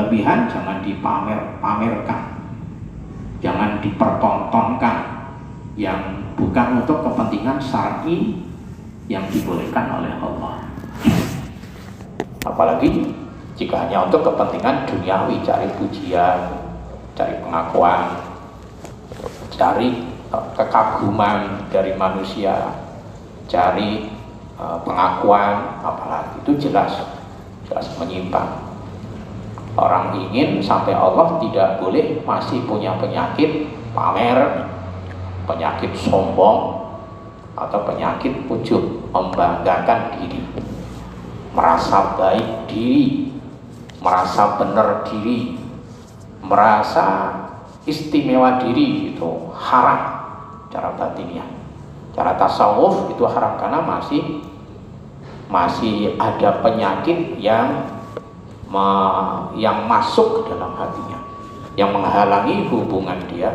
berlebihan jangan dipamerkan, jangan dipertontonkan yang bukan untuk kepentingan syar'i yang dibolehkan oleh Allah. Apalagi jika hanya untuk kepentingan duniawi, cari pujian, cari pengakuan, cari kekaguman dari manusia, cari pengakuan, apalagi itu jelas menyimpang. Orang ingin sampai Allah tidak boleh masih punya penyakit pamer, penyakit sombong, atau penyakit ujub, membanggakan diri, merasa baik diri, merasa benar diri, merasa istimewa diri. Itu haram cara batinnya. Cara tasawuf itu haram karena masih ada penyakit yang masuk ke dalam hatinya, yang menghalangi hubungan dia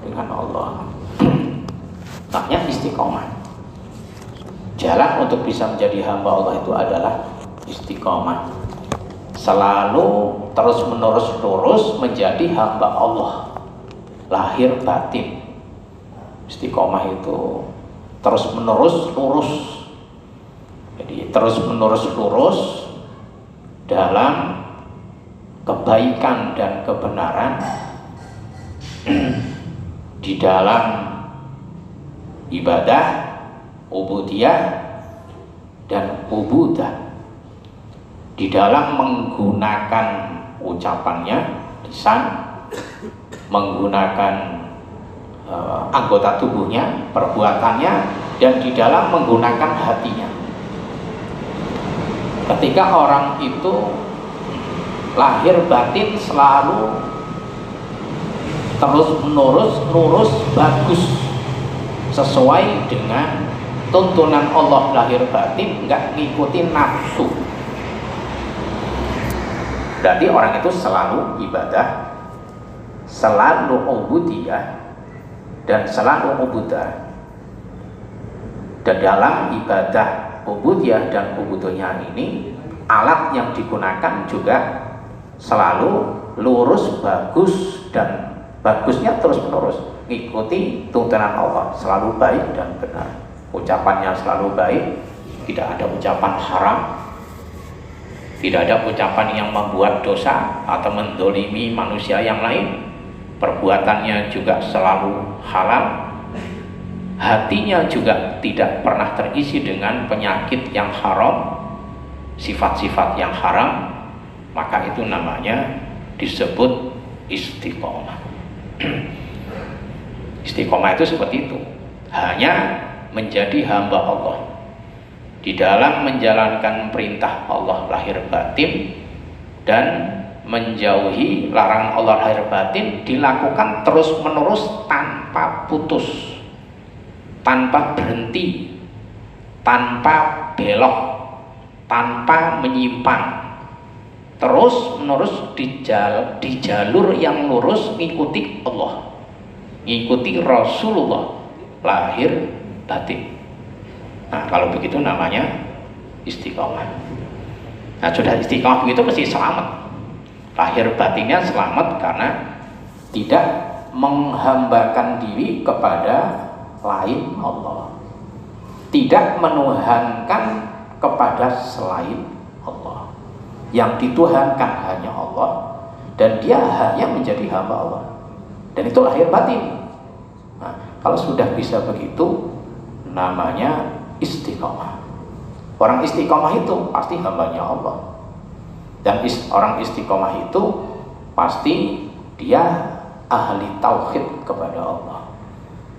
dengan Allah. Makanya istiqomah. Jalan untuk bisa menjadi hamba Allah itu adalah istiqomah. Selalu terus menerus lurus menjadi hamba Allah, lahir batin. Istiqomah itu terus menerus lurus. Jadi terus menerus lurus dalam kebaikan dan kebenaran, di dalam ibadah, ubudiyah dan ubudah, di dalam menggunakan ucapannya, lisan, menggunakan anggota tubuhnya, perbuatannya, dan di dalam menggunakan hatinya. Ketika orang itu lahir batin selalu terus menerus lurus bagus sesuai dengan tuntunan Allah lahir batin, nggak ngikutin nafsu, berarti orang itu selalu ibadah, selalu ubudiyah, dan selalu ubudah. Dan dalam ibadah ubudiyah dan ubudiyah ini, alat yang digunakan juga selalu lurus, bagus, dan bagusnya terus menerus ngikuti tuntunan Allah, selalu baik dan benar. Ucapannya selalu baik, tidak ada ucapan haram, tidak ada ucapan yang membuat dosa atau mendolimi manusia yang lain. Perbuatannya juga selalu halal, hatinya juga tidak pernah terisi dengan penyakit yang haram, sifat-sifat yang haram. Maka itu namanya disebut istiqomah. Istiqomah itu seperti itu, hanya menjadi hamba Allah di dalam menjalankan perintah Allah lahir batin, dan menjauhi larangan Allah lahir batin dilakukan terus menerus tanpa putus, tanpa berhenti, tanpa belok, tanpa menyimpang, terus menerus di jalur yang lurus, ngikuti Allah, ngikuti Rasulullah lahir batin. Nah, kalau begitu namanya istiqomah. Nah, sudah istiqomah begitu mesti selamat, lahir batinnya selamat karena tidak menghambakan diri kepada lain Allah, tidak menuhankan kepada selain Allah. Yang dituhankan hanya Allah, dan dia hanya menjadi hamba Allah, dan itu lahir batin. Nah, kalau sudah bisa begitu, namanya istiqomah. Orang istiqomah itu pasti hambanya Allah, dan orang istiqomah itu pasti dia ahli tauhid kepada Allah.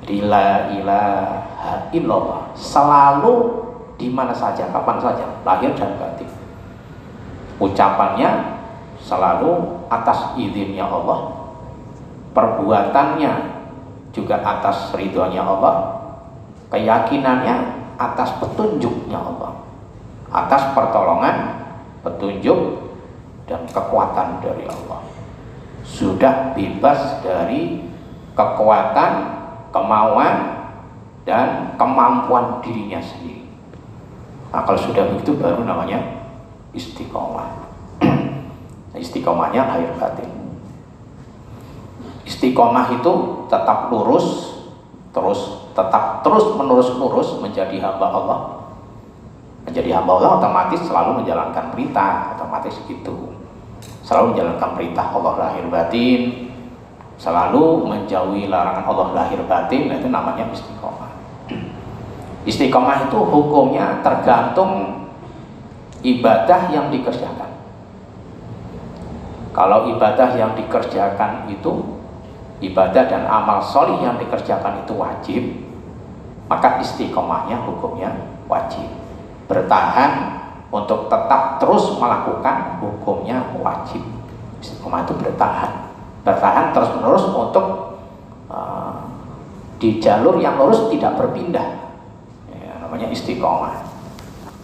La ilaha illallah, selalu di mana saja, kapan saja, lahir dan batin. Ucapannya selalu atas izinnya Allah, perbuatannya juga atas ridhonya Allah, keyakinannya atas petunjuknya Allah, atas pertolongan, petunjuk, dan kekuatan dari Allah. Sudah bebas dari kekuatan, kemauan, dan kemampuan dirinya sendiri. Nah, kalau sudah begitu baru namanya istiqomah. Istiqomahnya lahir batin. Istiqomah itu tetap lurus, tetap terus menerus lurus menjadi hamba Allah. Menjadi hamba Allah otomatis selalu menjalankan perintah, otomatis itu. Selalu menjalankan perintah Allah lahir batin, selalu menjauhi larangan Allah lahir batin, itu namanya istiqomah. Istiqomah itu hukumnya tergantung ibadah yang dikerjakan. Kalau ibadah yang dikerjakan itu, ibadah dan amal sholih yang dikerjakan itu wajib, maka istiqomahnya hukumnya wajib. Bertahan untuk tetap terus melakukan hukumnya wajib. Istiqomah itu bertahan terus menerus untuk di jalur yang lurus tidak berpindah, ya, namanya istiqomah.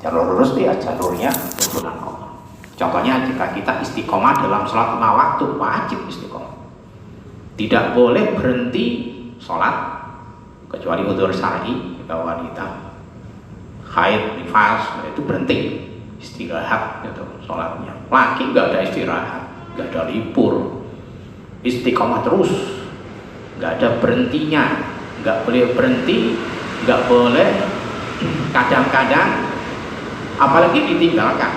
Jalur lurus dia jalurnya tuntunan Allah. Contohnya jika kita istiqomah dalam sholat 5 waktu, wajib istiqomah. Tidak boleh berhenti sholat kecuali udzur syar'i, jika wanita haid, nifas, itu berhenti istirahat gitu sholatnya. Laki nggak ada istirahat, nggak ada libur, istiqomah terus, nggak ada berhentinya, nggak boleh berhenti, nggak boleh kadang-kadang, apalagi ditinggalkan.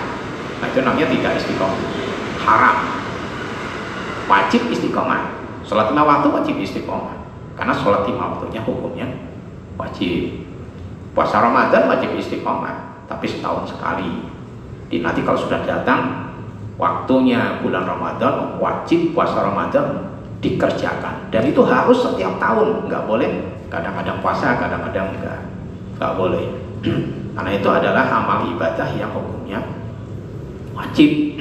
Nah, itu namanya tidak istiqomah, haram. Wajib istiqomah. Sholat 5 waktu wajib istiqomah, karena sholat 5 waktunya hukumnya wajib. Puasa Ramadan wajib istiqomah, tapi setahun sekali. Nanti kalau sudah datang waktunya bulan Ramadan, wajib puasa Ramadan dikerjakan, dan itu harus setiap tahun, nggak boleh kadang-kadang puasa, kadang-kadang nggak boleh. Karena itu adalah amal ibadah yang hukumnya wajib,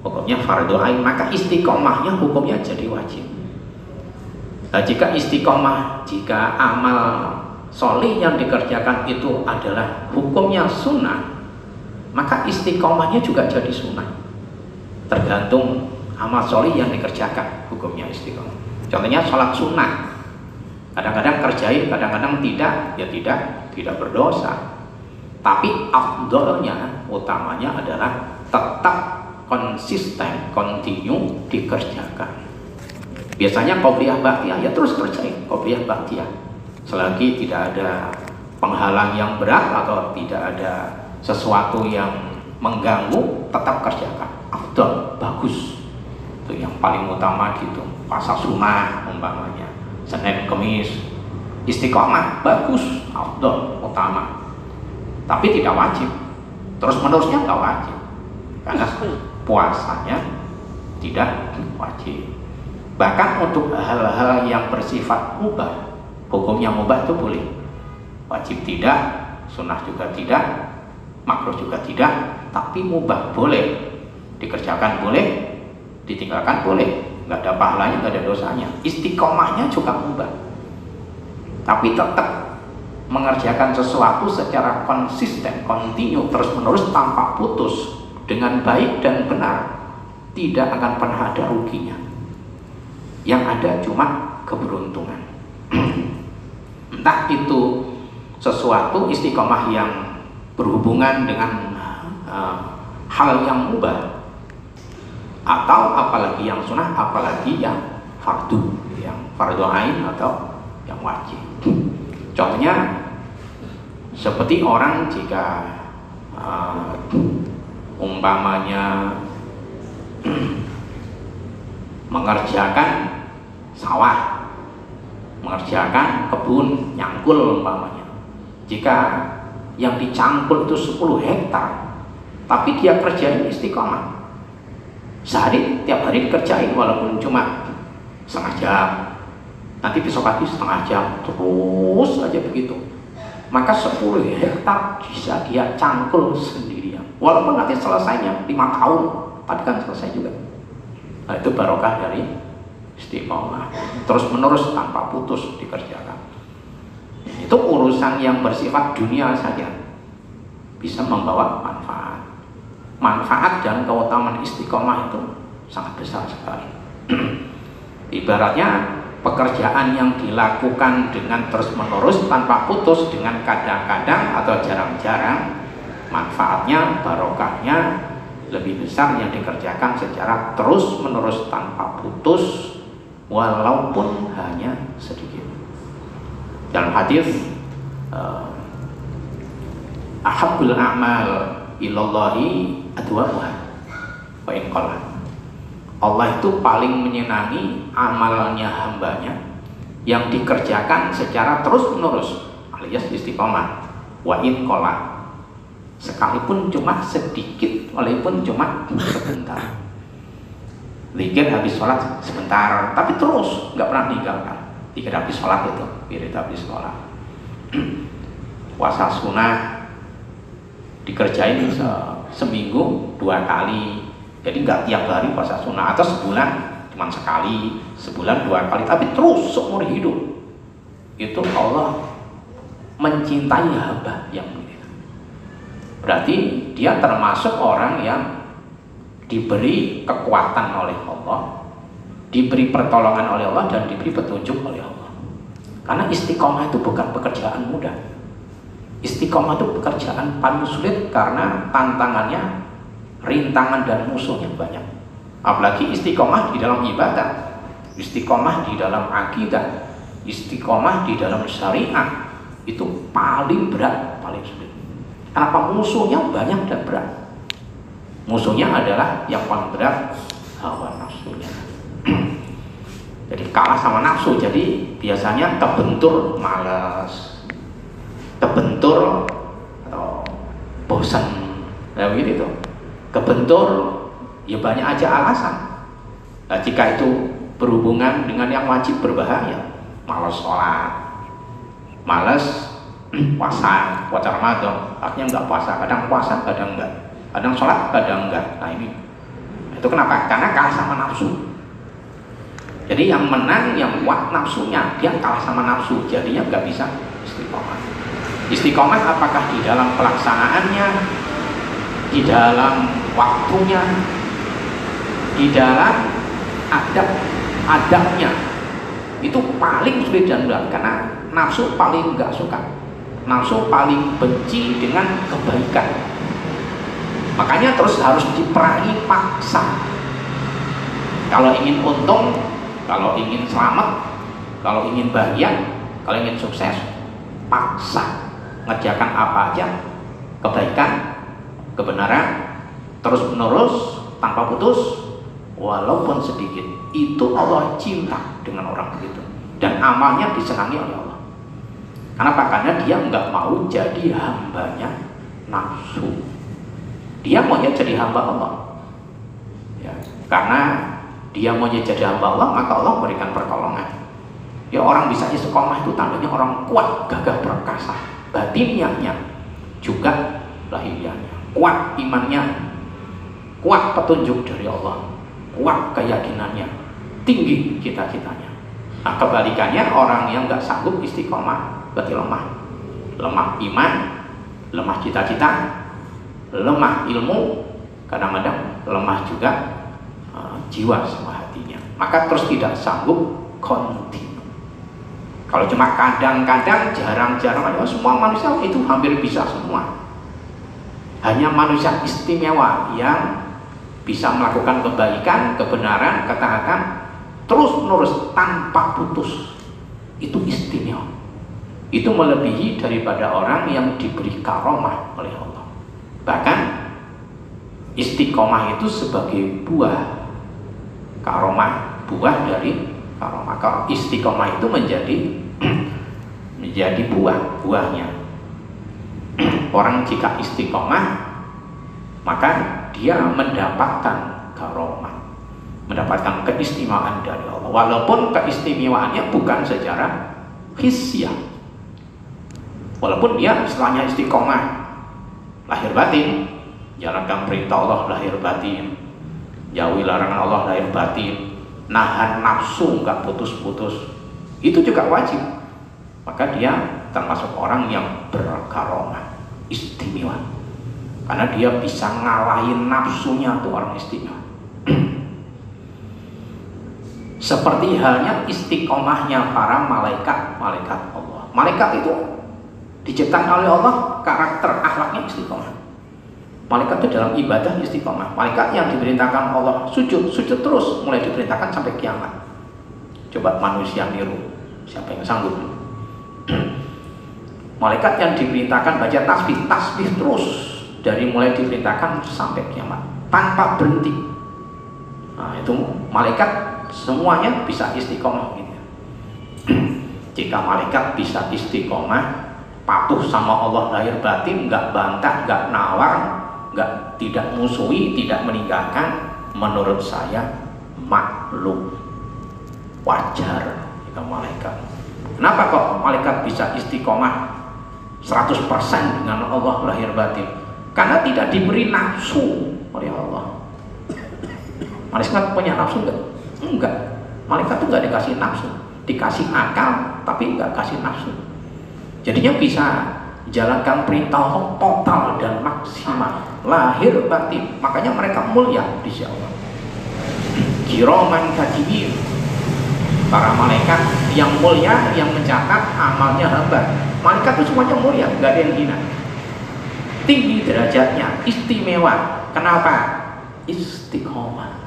hukumnya fardhu ain, maka istiqomahnya hukumnya jadi wajib. Nah, jika istiqomah, jika amal sholih yang dikerjakan itu adalah hukumnya sunnah, maka istiqomahnya juga jadi sunnah. Tergantung amal sholih yang dikerjakan, hukumnya istiqomah. Contohnya sholat sunnah, kadang-kadang kerjain, kadang-kadang tidak, ya tidak berdosa. Tapi afdolnya, utamanya adalah tetap konsisten, continue dikerjakan. Biasanya qobliyah ba'diyah, ya terus kerjain qobliyah ba'diyah. Selagi tidak ada penghalang yang berat atau tidak ada sesuatu yang mengganggu, tetap kerjakan. Afdol, bagus. Itu yang paling utama gitu. Puasa sunnah umpamanya, Senin Kemis, istiqomah, bagus, afdol, utama. Tapi tidak wajib. Terus menerusnya nggak wajib, karena puasanya tidak wajib. Bahkan untuk hal-hal yang bersifat mubah, hukumnya mubah itu boleh, wajib tidak, sunnah juga tidak, makruh juga tidak, tapi mubah boleh, dikerjakan boleh, ditinggalkan boleh, nggak ada pahalanya, nggak ada dosanya. Istiqomahnya juga mubah, tapi tetap mengerjakan sesuatu secara konsisten, kontinu, terus menerus tanpa putus, dengan baik dan benar, tidak akan pernah ada ruginya. Yang ada cuma keberuntungan. Entah itu sesuatu istiqomah yang berhubungan dengan hal yang mubah, atau apalagi yang sunnah, apalagi yang fardu ain atau yang wajib. Contohnya seperti orang jika umpamanya mengerjakan sawah, mengerjakan kebun, nyangkul umpamanya. Jika yang dicangkul itu 10 hektar, tapi dia kerjain istiqomah, sehari, tiap hari dikerjain walaupun cuma setengah jam, nanti besok pagi setengah jam, terus aja begitu, maka 10 hektar bisa dia cangkul sendirian, walaupun nanti selesainya 5 tahun, tapi kan selesai juga. Nah, itu barokah dari istiqomah, terus menerus tanpa putus dikerjakan. Itu urusan yang bersifat dunia saja bisa membawa manfaat dan keutamaan istiqomah itu sangat besar sekali. Ibaratnya pekerjaan yang dilakukan dengan terus menerus tanpa putus, dengan kadang-kadang atau jarang-jarang, manfaatnya, barokahnya lebih besar yang dikerjakan secara terus menerus tanpa putus walaupun hanya sedikit. Dalam hadis ahabbul a'mal ilallahi adwamuha wa in qalla. Allah itu paling menyenangi amalnya hambanya yang dikerjakan secara terus menerus alias istiqomah wa in qalla, sekalipun cuma sedikit, walaupun cuma sebentar. Zikir habis sholat sebentar, tapi terus nggak pernah meninggalkan. Zikir habis sholat itu, wirid habis sholat. Puasa sunnah dikerjain seminggu 2 kali, jadi nggak tiap hari puasa sunnah, atau sebulan cuma sekali, sebulan 2 kali, tapi terus seumur hidup. Itu Allah mencintai hamba yang begitu. Berarti dia termasuk orang yang diberi kekuatan oleh Allah, diberi pertolongan oleh Allah, dan diberi petunjuk oleh Allah. Karena istiqomah itu bukan pekerjaan mudah. Istiqomah itu pekerjaan paling sulit karena tantangannya, rintangan dan musuhnya banyak. Apalagi istiqomah di dalam ibadah, istiqomah di dalam akidah, istiqomah di dalam syariat, itu paling berat, paling sulit. Kenapa? Musuhnya banyak dan berat. Musuhnya adalah yang paling berat, hawa nafsunya. Jadi kalah sama nafsu, jadi biasanya kebentur malas, kebentur atau bosan, ya begitu tuh. Kebentur ya banyak aja alasan. Nah, jika itu berhubungan dengan yang wajib berbahaya, malas sholat, malas puasa Ramadan, akhirnya nggak puasa, kadang puasa, kadang enggak, kadang sholat, kadang enggak. Nah ini, itu kenapa? Karena kalah sama nafsu. Jadi yang menang, yang kuat nafsunya, dia kalah sama nafsu, jadinya nggak bisa istiqomah. Istiqomah apakah di dalam pelaksanaannya, di dalam waktunya, di dalam adabnya, itu paling sulit dan berat, karena nafsu paling nggak suka, nafsu paling benci dengan kebaikan. Makanya terus harus diperangi paksa. Kalau ingin untung, kalau ingin selamat, kalau ingin bahagia, kalau ingin sukses, paksa ngerjakan apa aja kebaikan, kebenaran, terus menerus tanpa putus walaupun sedikit. Itu Allah cinta dengan orang begitu, dan amalnya disenangi oleh Allah. Kenapa? Karena dia nggak mau jadi hambanya nafsu. Dia maunya jadi hamba Allah. Ya, karena dia maunya jadi hamba Allah, maka Allah berikan pertolongan. Ya, orang bisa istiqomah itu tandanya orang kuat, gagah perkasa, batiniahnya juga lahiriahnya, kuat imannya, kuat petunjuk dari Allah, kuat keyakinannya, tinggi cita-citanya. Nah, kebalikannya orang yang nggak sanggup istiqomah berarti lemah, lemah iman, lemah cita-cita, lemah ilmu, kadang-kadang lemah juga jiwa sama hatinya. Maka terus tidak sanggup kontinu. Kalau cuma kadang-kadang, jarang-jarang, semua manusia itu hampir bisa semua. Hanya manusia istimewa yang bisa melakukan kebaikan, kebenaran, ketaatan terus menerus tanpa putus. Itu istimewa. Itu melebihi daripada orang yang diberi karomah oleh Allah. Bahkan istiqomah itu sebagai buah karomah, buah dari karomah. Kalau istiqomah itu menjadi buahnya. Orang jika istiqomah, maka dia mendapatkan karomah, mendapatkan keistimewaan dari Allah. Walaupun keistimewaannya bukan secara hisyah, walaupun dia setelahnya istiqomah, lahir batin, jalankan perintah Allah lahir batin, jauhi larangan Allah lahir batin, nahan nafsu nggak putus-putus, itu juga wajib. Maka dia termasuk orang yang berkaromah, istimewa, karena dia bisa ngalahin nafsunya, tuh orang istimewa. Seperti halnya istiqomahnya para malaikat Allah. Malaikat itu diciptakan oleh Allah, karakter akhlaknya istiqomah. Malaikat itu dalam ibadah istiqomah. Malaikat yang diperintahkan Allah sujud, sujud terus, mulai diperintahkan sampai kiamat. Coba manusia niru, siapa yang sanggup? Malaikat yang diperintahkan baca tasbih, tasbih terus dari mulai diperintahkan sampai kiamat tanpa berhenti. Nah, itu malaikat semuanya bisa istiqomah gitu. Jika malaikat bisa istiqomah, patuh sama Allah lahir batin, nggak bantah, nggak nawar, nggak tidak musuhi, tidak meninggalkan, menurut saya maklum, wajar jika malaikat. Kenapa kok malaikat bisa istiqomah 100% dengan Allah lahir batin? Karena tidak diberi nafsu oleh Allah. Malaikat punya nafsu enggak? Enggak. Malaikat itu enggak dikasih nafsu, dikasih akal tapi enggak kasih nafsu. Jadinya bisa jalankan perintah Allah total dan maksimal, lahir batin. Makanya mereka mulia di sisi Allah. Kiraman katibin, para malaikat yang mulia yang mencatat amalnya hamba. Malaikat itu semuanya mulia, nggak ada yang hina. Tinggi derajatnya, istimewa. Kenapa? Istiqomah.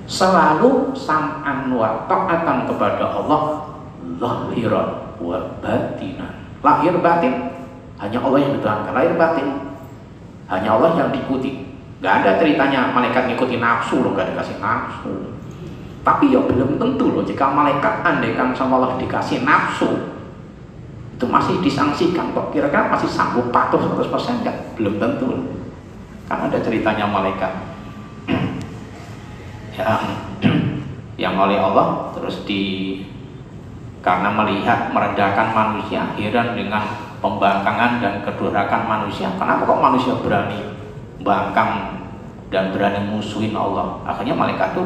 Selalu sam'an wa ta'atan kepada Allah, lahiran wa batinan. Lahir batin hanya Allah yang dituhankan. Lahir batin hanya Allah yang diikuti. Nggak ada ceritanya malaikat ngikuti nafsu loh, nggak dikasih nafsu. Tapi ya belum tentu loh, jika malaikat andaikan sama Allah dikasih nafsu, itu masih disangsikan kok. Kira-kira masih sanggup patuh 100% enggak? Belum tentu loh. Kan ada ceritanya malaikat yang oleh Allah terus karena melihat merendahkan manusia, heran dengan pembangkangan dan kedurhakaan manusia. Kenapa kok manusia berani bangkang dan berani musuhin Allah? Akhirnya malaikat itu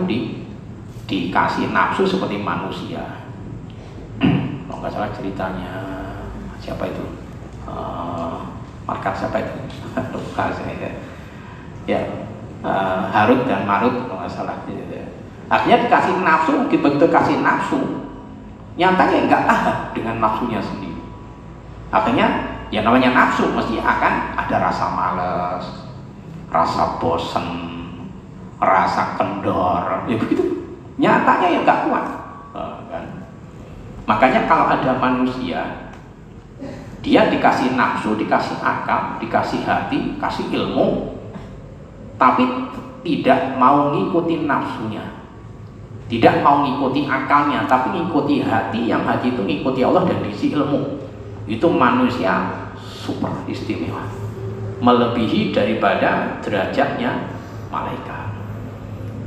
dikasih nafsu seperti manusia. Kalau nggak salah ceritanya siapa itu? Malaikat siapa itu? Lupa saya. Ya, Harut dan Marut kalau nggak salah. Akhirnya dikasih nafsu, begitu kasih nafsu, nyatanya nggak tahan dengan nafsunya sendiri. Akhirnya ya namanya nafsu mesti akan ada rasa malas, rasa bosan, rasa kendor, ya begitu. Nyatanya ya nggak kuat, kan? Makanya kalau ada manusia, dia dikasih nafsu, dikasih akal, dikasih hati, kasih ilmu, tapi tidak mau ngikutin nafsunya, tidak mau ngikuti akalnya, tapi ngikuti hati, yang hati itu ngikuti Allah dan diisi ilmu. Itu manusia super istimewa, melebihi daripada derajatnya malaikat.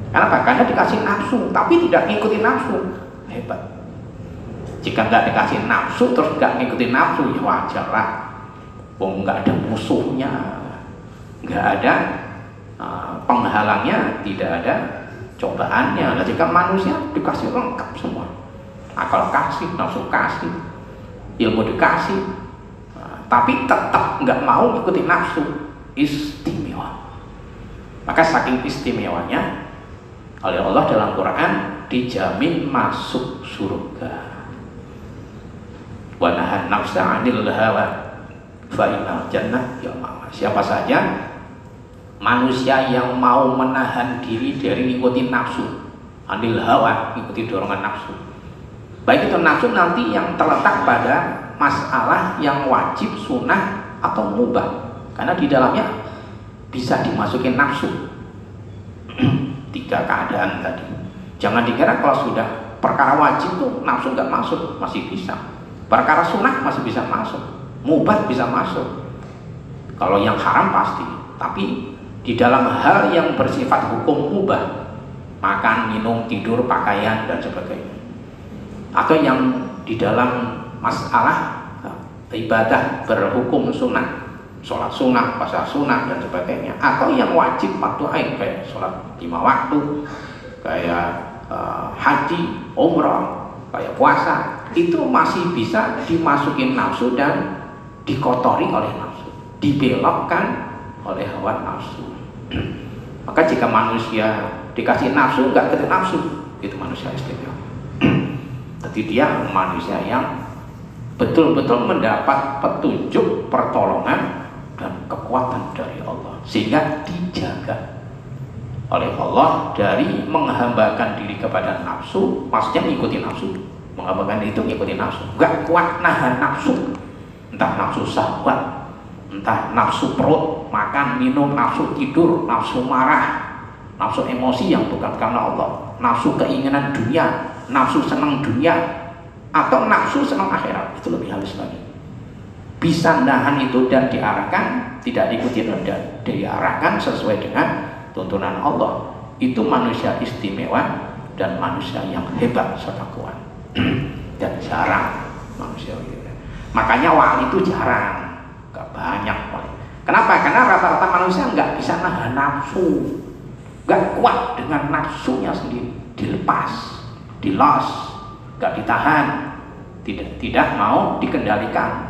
Kenapa? Karena dikasih nafsu, tapi tidak ngikutin nafsu. Hebat. Jika nggak dikasih nafsu terus nggak ngikutin nafsu, ya wajar lah. Nggak ada musuhnya, nggak ada penghalangnya, tidak ada cobaannya. Nah, jika manusia dikasih lengkap semua, akal kasih, nafsu kasih, ilmu dikasih, tapi tetap nggak mau ikutin nafsu, istimewa. Maka saking istimewanya oleh Allah dalam Quran dijamin masuk surga. Wa nahan nafsa 'anil hawa fa innal jannah ya ma'wa. Siapa saja manusia yang mau menahan diri dari ngikutin nafsu, anil hawa, ngikuti dorongan nafsu, baik itu nafsu nanti yang terletak pada masalah yang wajib, sunnah atau mubah, karena di dalamnya bisa dimasukin nafsu. 3 keadaan tadi. Jangan dikira kalau sudah perkara wajib tuh nafsu nggak masuk, masih bisa. Perkara sunnah masih bisa masuk, mubah bisa masuk. Kalau yang haram pasti, tapi di dalam hal yang bersifat hukum mubah, makan, minum, tidur, pakaian dan sebagainya, atau yang di dalam masalah ibadah berhukum sunnah, sholat sunnah, puasa sunnah dan sebagainya, atau yang wajib waktu ain kayak sholat 5 waktu, kayak haji, umrah, kayak puasa, itu masih bisa dimasukin nafsu dan dikotori oleh nafsu, dibelokkan oleh hawa nafsu. Maka jika manusia dikasih nafsu nggak ketemu nafsu, itu manusia istimewa. Jadi dia manusia yang betul-betul mendapat petunjuk, pertolongan dan kekuatan dari Allah sehingga dijaga oleh Allah dari menghambakan diri kepada nafsu. Maksudnya mengikuti nafsu, menghambakan diri itu mengikuti nafsu, gak kuat nahan nafsu, entah nafsu syahwat, entah nafsu perut, makan, minum, nafsu tidur, nafsu marah, nafsu emosi yang bukan karena Allah, nafsu keinginan dunia, nafsu senang dunia, atau nafsu senang akhirat. Itu lebih halus lagi. Bisa nahan itu dan diarahkan, tidak diikuti dan diarahkan sesuai dengan tuntunan Allah. Itu manusia istimewa dan manusia yang hebat serta kuat. Dan jarang manusia gitu. Makanya wali itu jarang, gak banyak wali. Kenapa? Karena rata-rata manusia nggak bisa nahan nafsu, gak kuat dengan nafsunya sendiri, dilepas, dilos, gak ditahan, tidak mau dikendalikan,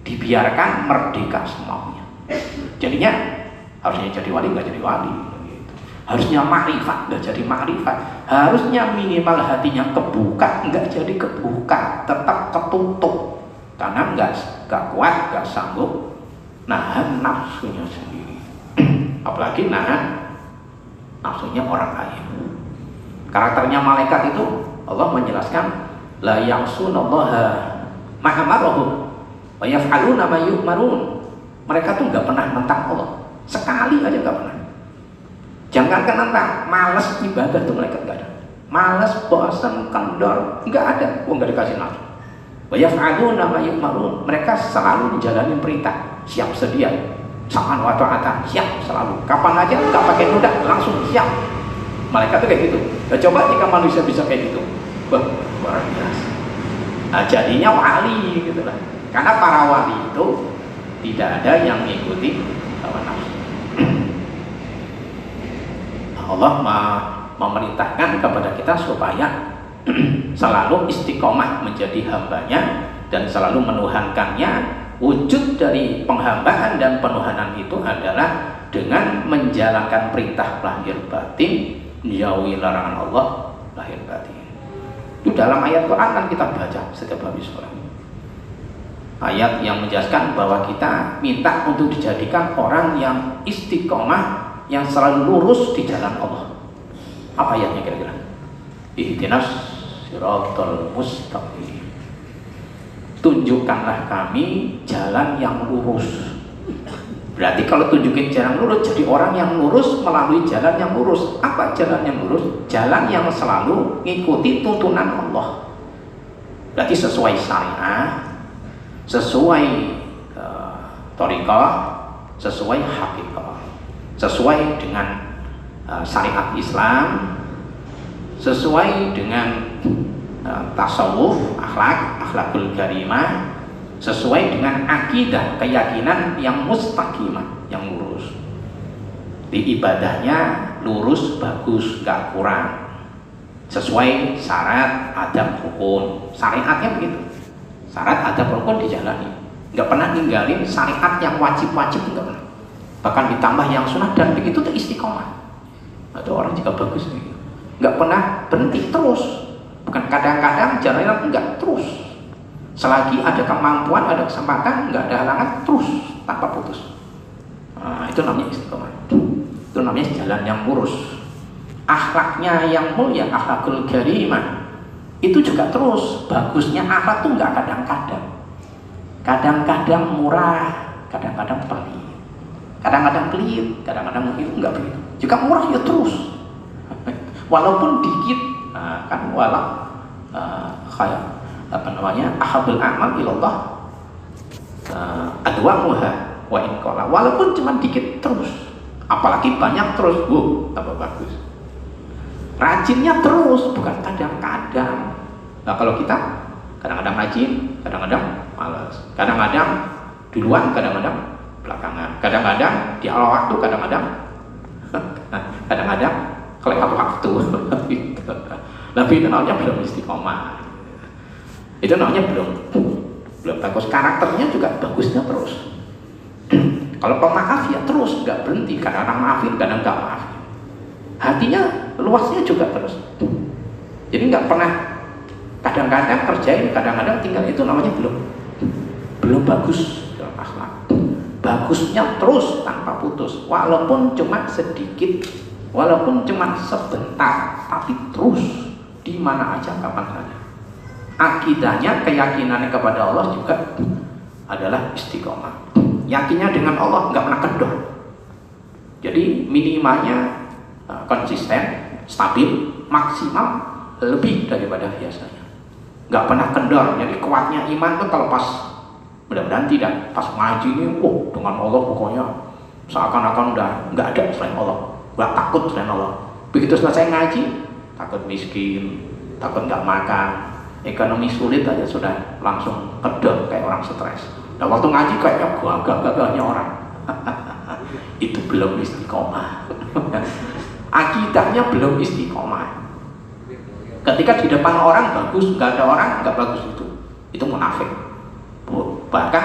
dibiarkan merdeka semaunya. Jadinya harusnya jadi wali nggak jadi wali gitu. Harusnya makrifat nggak jadi makrifat, harusnya minimal hatinya kebuka nggak jadi kebuka, tetap ketutup karena nggak kuat, nggak sanggup nahan nafsunya sendiri. Apalagi nahan nafsunya orang lain. Karakternya malaikat itu Allah menjelaskan la ya'sunallaha ma amarahum wa yaf'aluna ma yu'marun. Mereka tuh nggak pernah mentang Allah, sekali aja nggak pernah. Jangankan nentang, malas ibadah tuh mereka nggak ada. Malas, bosan, kendor, nggak ada. Nggak dikasih nafsu. Wa yaf'aluna ma yu'marun. Mereka selalu menjalani perintah, siap sedia, sam'an wa ta'atan, siap selalu. Kapan aja nggak pakai nudak, langsung siap. Malaikat tuh kayak gitu. Nah, coba jika manusia bisa kayak gitu, wah luar biasa. Nah, jadinya wali gitu lah. Karena para wali itu tidak ada yang mengikuti hawa nafsu. Allah memerintahkan kepada kita supaya selalu istiqomah menjadi hambanya dan selalu menuhankannya. Wujud dari penghambaan dan penuhanan itu adalah dengan menjalankan perintah lahir batin, menjauhi larangan Allah lahir batin. Itu dalam ayat Quran kan kita baca setiap habis sholat. Ayat yang menjelaskan bahwa kita minta untuk dijadikan orang yang istiqomah, yang selalu lurus di jalan Allah. Apa ayatnya kira-kira? Ihdinas siratal mustaqim. Tunjukkanlah kami jalan yang lurus. Berarti kalau tunjukin jalan lurus, jadi orang yang lurus melalui jalan yang lurus. Apa jalan yang lurus? Jalan yang selalu ngikuti tuntunan Allah. Berarti sesuai syariah, sesuai thariqah, sesuai haqiqah, sesuai dengan syariat Islam, sesuai dengan tasawuf, akhlakul karimah, sesuai dengan akidah, keyakinan yang mustaqimah, yang lurus. Di ibadahnya lurus, bagus, gak kurang, sesuai syarat, adab, rukun. Syariatnya begitu, syarat, adab, rukun dijalani, nggak pernah ninggalin syariat yang wajib-wajib, nggak pernah. Bahkan ditambah yang sunnah, dan begitu tuh istiqomah. Ada orang juga bagus nih, nggak pernah berhenti, terus. Bukan kadang-kadang jalan, enggak, terus. Selagi ada kemampuan, ada kesempatan, enggak ada halangan, terus tanpa putus. Nah, itu namanya istiqomah. Itu namanya jalan yang lurus. Akhlaknya yang mulia, akhlakul karimah, itu juga terus. Bagusnya akhlak tuh enggak kadang-kadang. Kadang-kadang murah, kadang-kadang pelit. Kadang-kadang pelit, kadang-kadang itu enggak begitu. Jika murah ya terus. Walaupun dikit, kan walau kayak apa namanya, ahabul amal ilallah adwamuha wa in qala. Walaupun cuma dikit terus, apalagi banyak terus, tambah bagus. Rajinnya terus, bukan kadang-kadang. Nah, kalau kita kadang-kadang rajin, kadang-kadang malas, kadang-kadang duluan, kadang-kadang belakangan, kadang-kadang di awal waktu, kadang-kadang kelewat waktu. Tapi itu namanya belum istiqomah. Itu namanya belum bagus. Karakternya juga bagusnya terus. Kalau pemaaf ya terus, nggak berhenti. Kadang-kadang maafin, kadang nggak maafin. Hatinya luasnya juga terus. Jadi nggak pernah kadang-kadang kerjain, kadang-kadang tinggal. Itu namanya belum bagus dalam akhlak. bagusnya terus tanpa putus, walaupun cuma sedikit, walaupun cuma sebentar, tapi terus di mana aja kapan saja. Akidahnya, keyakinannya kepada Allah juga adalah istiqomah. Yakinnya dengan Allah nggak pernah kendor. Jadi minimalnya konsisten, stabil, maksimal lebih daripada biasanya. Nggak pernah kendor. Jadi kuatnya iman itu kalau pas, mudah-mudahan tidak, pas ngaji ini, dengan Allah pokoknya seakan-akan udah nggak ada selain Allah, nggak takut selain Allah. Begitu selesai ngaji, takut miskin, takut nggak makan, ekonomi sulit aja sudah langsung kedor kayak orang stres. Nah waktu ngaji kayaknya gagah-gagahnya orang. Itu belum istiqomah. Akidahnya belum istiqomah. Ketika di depan orang bagus, nggak ada orang nggak bagus, itu munafik. Bahkan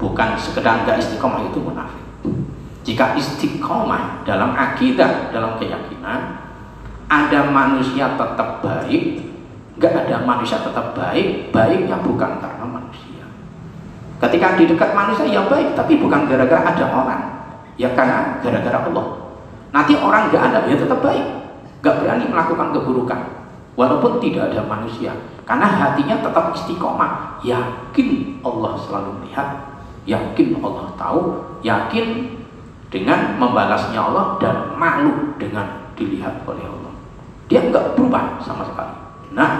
bukan sekedar nggak istiqomah, itu munafik. Jika istiqomah dalam akidah, dalam keyakinan, ada manusia tetap baik, nggak ada manusia tetap baik, baiknya bukan karena manusia. Ketika di dekat manusia ya baik, tapi bukan gara-gara ada orang, ya karena gara-gara Allah. Nanti orang nggak ada, ya tetap baik, nggak berani melakukan keburukan, walaupun tidak ada manusia, karena hatinya tetap istiqomah, yakin Allah selalu melihat, yakin Allah tahu, yakin dengan membalasnya Allah, dan malu dengan dilihat oleh Allah. Dia nggak berubah sama sekali. Nah,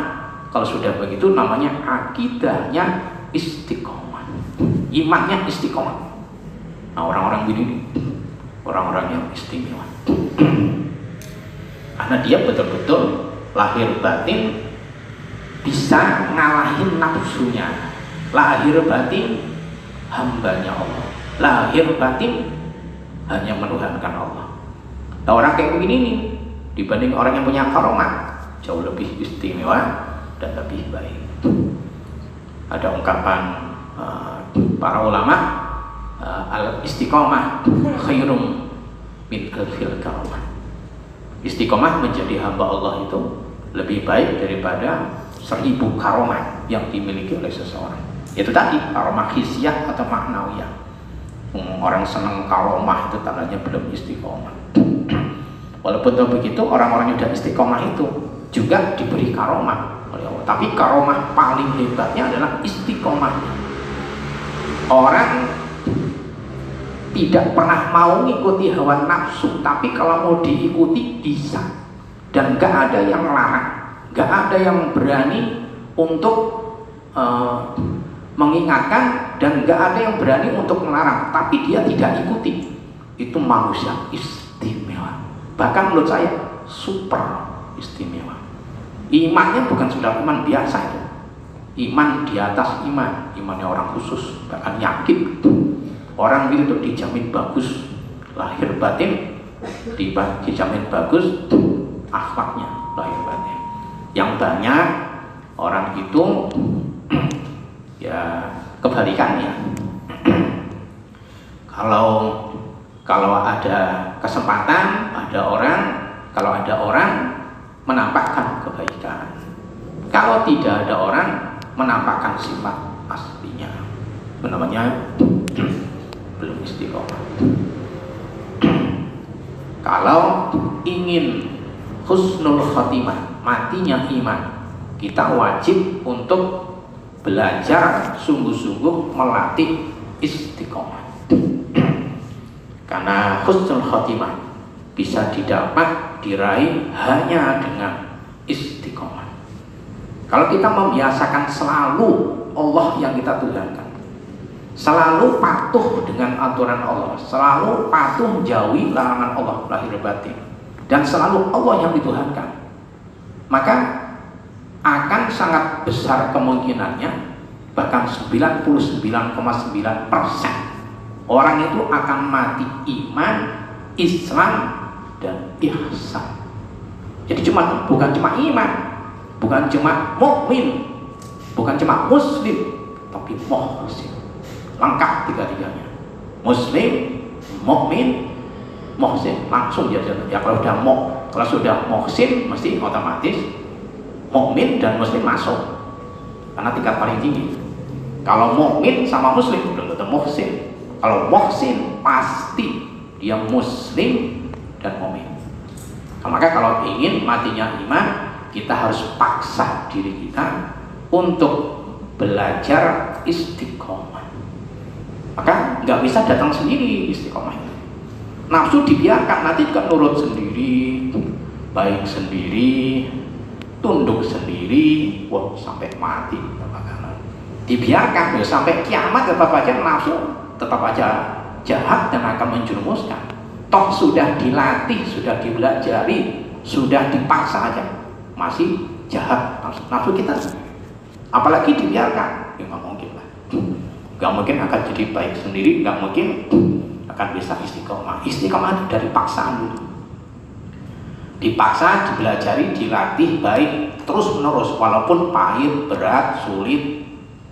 kalau sudah begitu namanya akidahnya istiqomah, imannya istiqomah. Nah, orang-orang begini, orang-orang yang istimewa, karena dia betul-betul lahir batin bisa ngalahin nafsunya, lahir batin hambanya Allah, lahir batin hanya menuhankan Allah. Nah, orang kayak begini nih dibanding orang yang punya karomah jauh lebih istimewa dan lebih baik. Ada ungkapan para ulama, al-istiqomah khairum min alfil karomah. Istiqomah menjadi hamba Allah itu lebih baik daripada 1000 karomah yang dimiliki oleh seseorang. Itu tadi karomah hisiah atau maknawiyah. Orang senang karomah itu tandanya belum istiqomah. Walaupun begitu, orang-orang yang sudah istiqomah itu juga diberi karomah oleh Allah. Tapi karomah paling hebatnya adalah istiqomahnya. Orang tidak pernah mau mengikuti hawa nafsu, tapi kalau mau diikuti bisa, dan gak ada yang melarang, gak ada yang berani untuk mengingatkan, dan gak ada yang berani untuk melarang, tapi dia tidak ikuti. Itu manusia istimewa, bahkan menurut saya super istimewa. Imannya bukan sudah iman biasa, itu iman di atas iman, imannya orang khusus, bahkan yakin. Orang itu dijamin bagus lahir batin, dijamin bagus akhlaknya lahir batin. Yang banyak orang itu ya kebalikannya. Kalau ada kesempatan, kalau ada orang menampakkan kebaikan, kalau tidak ada orang menampakkan sifat aslinya, itu namanya belum istiqomah. Kalau ingin husnul khotimah, matinya iman, kita wajib untuk belajar sungguh-sungguh melatih istiqomah. Karena husnul khotimah bisa didapat, diraih hanya dengan istiqomah. Kalau kita membiasakan selalu Allah yang kita tuhankan, selalu patuh dengan aturan Allah, selalu patuh jauhi larangan Allah lahir batin, dan selalu Allah yang dituhankan, maka akan sangat besar kemungkinannya, bahkan 99,9% orang itu akan mati iman, Islam, dan ihsan. Jadi bukan cuma iman, bukan cuma mukmin, bukan cuma muslim, tapi muhsin. Lengkap tiga-tiganya, muslim, mukmin, muhsin, langsung ya kalau sudah muhsin mesti otomatis mukmin dan muslim masuk, karena tingkat paling tinggi. Kalau mukmin sama muslim belum tentu muhsin, Kalau muhsin pasti dia muslim dan mukmin. Maka kalau ingin matinya iman, kita harus paksa diri kita untuk belajar istiqomah. Maka nggak bisa datang sendiri istiqomah itu. Nafsu dibiarkan, nanti juga nurut sendiri, baik sendiri, tunduk sendiri, wah sampai mati. Dibiarkan ya, sampai kiamat tetap aja nafsu tetap aja jahat dan akan menjerumuskan. Toh sudah dilatih, sudah dibelajari, sudah dipaksa aja masih jahat nafsu kita. Apalagi dibiarkan, ya nggak mungkin lah. Nggak mungkin akan jadi baik sendiri, nggak mungkin akan bisa istiqomah. Istiqomah itu dari paksaan dulu. Dipaksa, dibelajari, dilatih baik terus menerus, walaupun pahit, berat, sulit,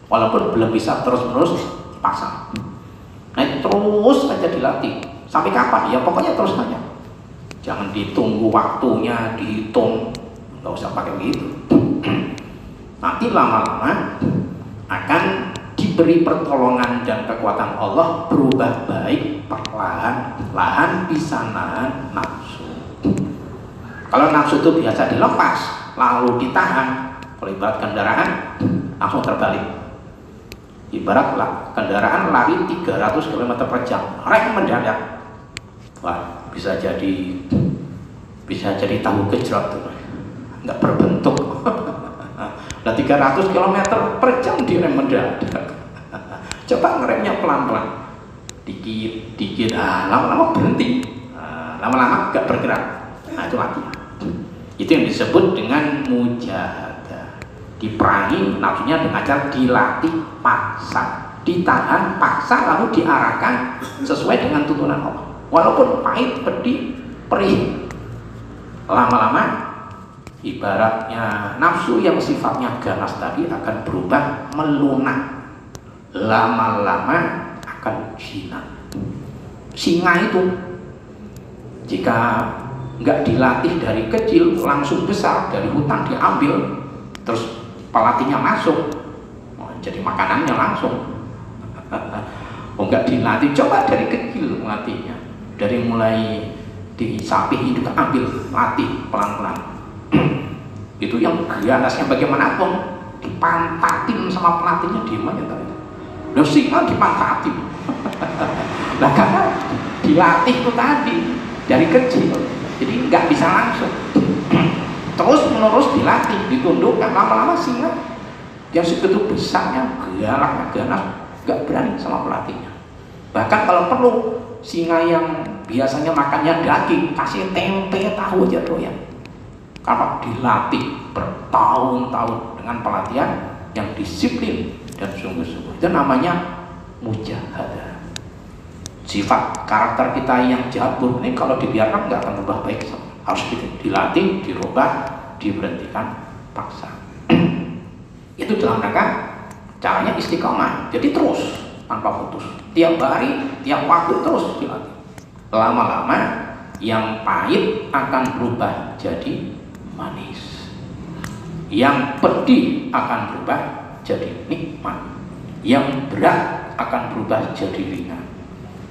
walaupun belum bisa terus menerus dipaksa. Nah itu terus saja dilatih. Sampai kapan? Ya pokoknya terus saja. Jangan ditunggu waktunya, dihitung. Nggak usah pakai begitu. Nanti lama-lama akan diberi pertolongan dan kekuatan Allah, berubah baik perlahan-lahan, bisa nahan nafsu. Kalau nafsu itu biasa dilepas lalu ditahan, kalau ibarat kendaraan langsung terbalik. Ibaratlah kendaraan lari 300 km per jam, rem mendadak, wah bisa jadi tahu gejrot tuh, nggak berbentuk. Nah 300 km per jam di rem mendadak. Coba ngeremnya pelan-pelan, dikit, lama-lama berhenti, lama-lama nggak bergerak. Nah itu mati. Itu yang disebut dengan mujahadah. Diperangi nafsunya dengan cara dilatih, paksa, ditahan, paksa, lalu diarahkan sesuai dengan tuntunan Allah. Walaupun pahit, pedih, perih, lama-lama ibaratnya nafsu yang sifatnya ganas tadi akan berubah melunak, lama-lama akan jinak. Singa itu jika nggak dilatih dari kecil langsung besar, dari hutan diambil terus pelatihnya masuk, jadi makanannya langsung. Nggak dilatih, coba dari kecil melatihnya, dari mulai di sapi hidup ambil, latih pelan-pelan. Itu yang ganasnya bagaimanapun dipantatin sama pelatihnya, diem aja tadi. Loh singa dipantatin. Nah karena dilatih itu tadi dari kecil, jadi nggak bisa langsung. Terus menerus dilatih, ditundukkan, lama-lama singa yang segitu besarnya, galaknya, ganas, nggak berani sama pelatihnya. Bahkan kalau perlu, singa yang biasanya makannya daging, kasih tempe, tahu aja doyan. Karena dilatih bertahun-tahun dengan pelatihan yang disiplin dan sungguh-sungguh. Itu namanya mujahadah. Sifat karakter kita yang jahat buruk ini kalau dibiarkan nggak akan berubah baik. Harus dilatih, dirubah, diberhentikan, paksa. Itu dalam rangka caranya istiqomah. Jadi terus tanpa putus, tiap hari, tiap waktu terus dilatih. Lama-lama yang pahit akan berubah jadi manis, yang pedih akan berubah jadi nikmat, yang berat akan berubah jadi ringan,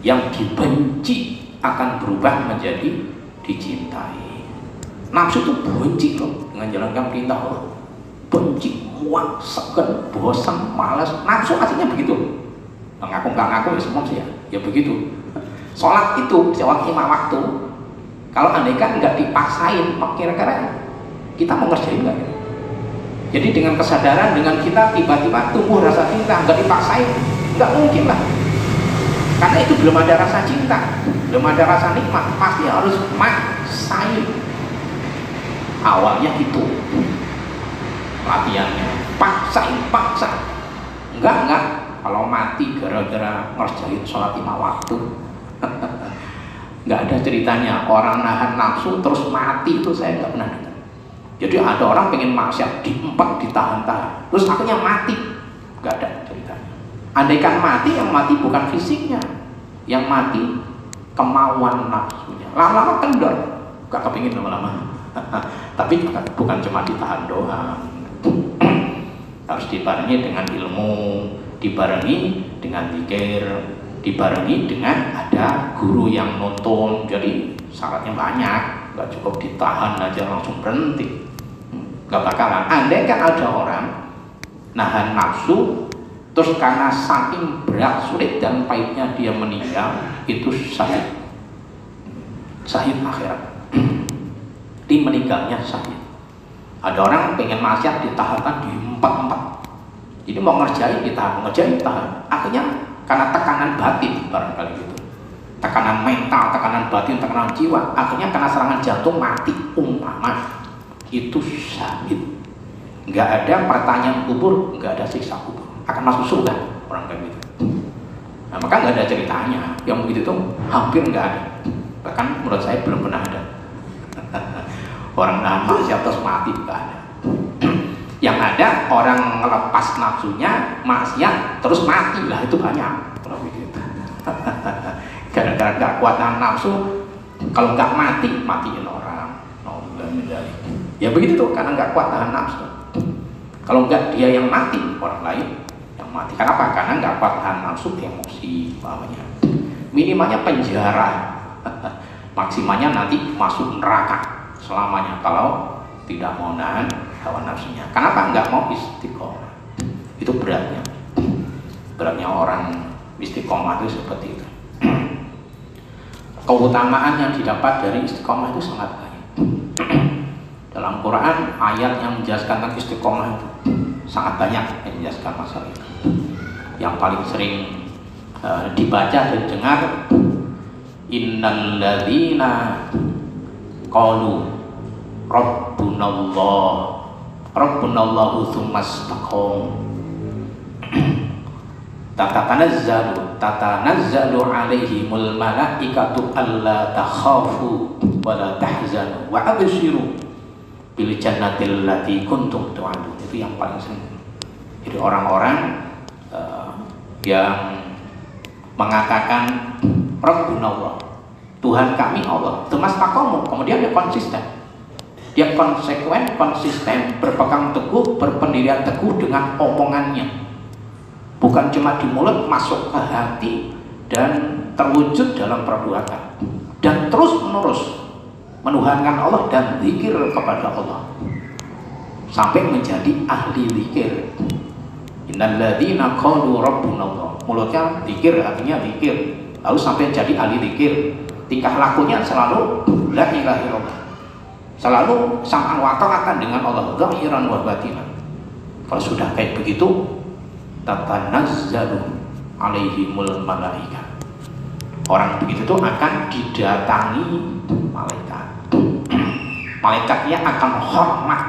yang dibenci akan berubah menjadi dicintai. Nafsu itu benci loh dengan jalankan perintah Allah, benci, muak, segen, bosan, malas. Nafsu aslinya begitu. Ngaku ya semua sih ya begitu. Sholat itu sholat 5 waktu, kalau andaikan nggak dipaksain, kira-kira kita mau ngerjain nggak? Jadi dengan kesadaran, dengan kita tiba-tiba tumbuh rasa cinta, nggak dipaksain, nggak mungkin lah. Karena itu belum ada rasa cinta, belum ada rasa nikmat, pasti harus maksain. Awalnya itu latihannya, paksa. Enggak. Kalau mati gara-gara ngerjain sholat 5 waktu, nggak ada ceritanya orang nahan nafsu terus mati, itu saya nggak pernah dengar. Jadi ada orang pengen maksiat diempat, ditahan-tahan, terus akhirnya mati, nggak ada ceritanya. Andaikan mati, yang mati bukan fisiknya, yang mati kemauan nafsunya. Lama-lama kendor, nggak kepingin lama-lama. Tapi bukan cuma ditahan doang, harus dibarengi dengan ilmu, dibarengi dengan zikir, dibarengi dengan ada guru yang nuntun, jadi syaratnya banyak, nggak cukup ditahan aja langsung berhenti, nggak bakalan. Andai kan ada orang nahan nafsu terus karena saking berat, sulit dan pahitnya dia meninggal, itu syahid akhirat. Di meninggalnya syahid. Ada orang pengen maksiat ditahankan di empat, jadi mau ngerjain ditahan, akhirnya karena tekanan batin barangkali gitu, tekanan mental, tekanan batin, tekanan jiwa, akhirnya karena serangan jantung mati umpama, itu syahid. Nggak ada pertanyaan kubur, nggak ada siksa kubur, akan masuk surga orang kayak gitu. Nah, maka nggak ada ceritanya yang begitu tuh, hampir nggak ada, bahkan menurut saya belum pernah ada orang nahan maksiat terus mati, nggak ada. Yang ada orang ngelepas nafsunya maksiat terus mati, lah itu banyak kalau begitu. Gara-gara nggak kuat nahan nafsu, kalau nggak matiin orang, ya begitu tuh, karena nggak kuat nahan nafsu. Kalau enggak dia yang mati, orang lain yang mati. Kenapa? Karena nggak kuat tahan nafsu, emosi, mamanya. Minimalnya penjara, maksimalnya nanti masuk neraka selamanya kalau tidak mau nahan hawa nafsunya. Kenapa? Nggak mau istiqomah. Itu beratnya. Beratnya orang istiqomah itu seperti itu. Keutamaan yang didapat dari istiqomah itu sangat banyak. Dalam Quran ayat yang menjelaskan tentang istiqomah itu sangat banyak yang menjelaskan masalah itu. Yang paling sering dibaca dan dengar, innal ladzina qalu rabbunallahu tsumma istaqamu tatanazzalu alaihimul malaikatu alla takhafu wa la tahzanu wa abshiru bil jannatil lati kuntum tu'adun. Itu yang paling sering. Jadi orang-orang yang mengatakan Rabbunallah, Tuhan kami Allah, tsumastaqamu, kemudian dia konsisten, dia konsekuen, konsisten, berpegang teguh, berpendirian teguh dengan omongannya, bukan cuma di mulut, masuk ke hati dan terwujud dalam perbuatan, dan terus menerus menuhankan Allah dan zikir kepada Allah sampai menjadi ahli zikir. Innal ladzina qalu rabbunallah, mulutnya zikir, artinya zikir, lalu sampai jadi ahli zikir. Tingkah lakunya selalu la ilaha illallah, selalu sam'an wa ta'atan dengan Allah, zahiran wa batinan. Kalau sudah kayak begitu, tatanazzalu alaihimul malaikat, orang begitu itu akan didatangi malaikat. Malaikatnya akan hormat,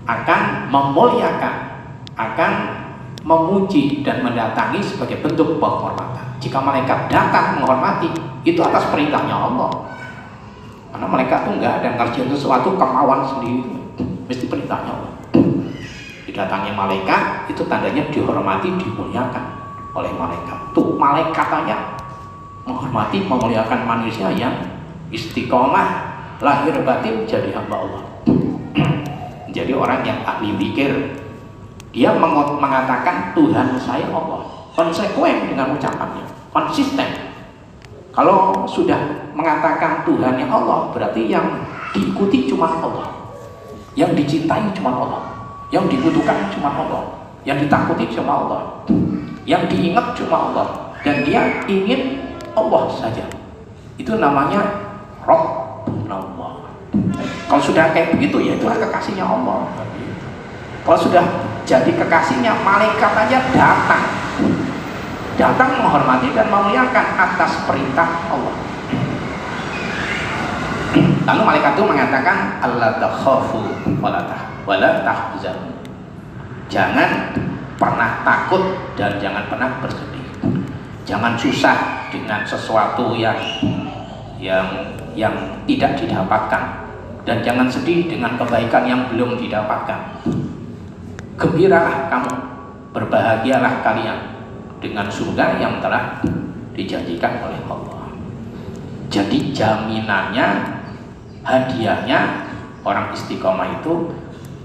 akan memuliakan, akan memuji dan mendatangi sebagai bentuk penghormatan. Jika malaikat datang menghormati, itu atas perintahnya Allah. Karena malaikat itu nggak ada ngerjain sesuatu kemauan sendiri, mesti perintahnya Allah. Didatangi malaikat itu tandanya dihormati, dimuliakan oleh malaikat. Tuh malaikat aja menghormati, memuliakan manusia yang istiqomah lahir batin jadi hamba Allah. Jadi orang yang ahli zikir, dia mengatakan Tuhan saya Allah, konsekuen dengan ucapannya, konsisten. Kalau sudah mengatakan Tuhannya Allah, berarti yang diikuti cuma Allah, yang dicintai cuma Allah, yang dibutuhkan cuma Allah, yang ditakuti cuma Allah, yang diingat cuma Allah, dan dia ingin Allah saja. Itu namanya Rabbunallah. Kalau sudah kayak begitu, ya itulah kekasihnya Allah. Kalau sudah jadi kekasihnya, malaikat aja datang menghormati dan memuliakan atas perintah Allah. Lalu malaikat itu mengatakan alla takhafu wala tahzanu, jangan pernah takut dan jangan pernah bersedih. Jangan susah dengan sesuatu yang tidak didapatkan, dan jangan sedih dengan kebaikan yang belum didapatkan. Gembiralah kamu, berbahagialah kalian dengan surga yang telah dijanjikan oleh Allah. Jadi jaminannya, hadiahnya orang istiqomah itu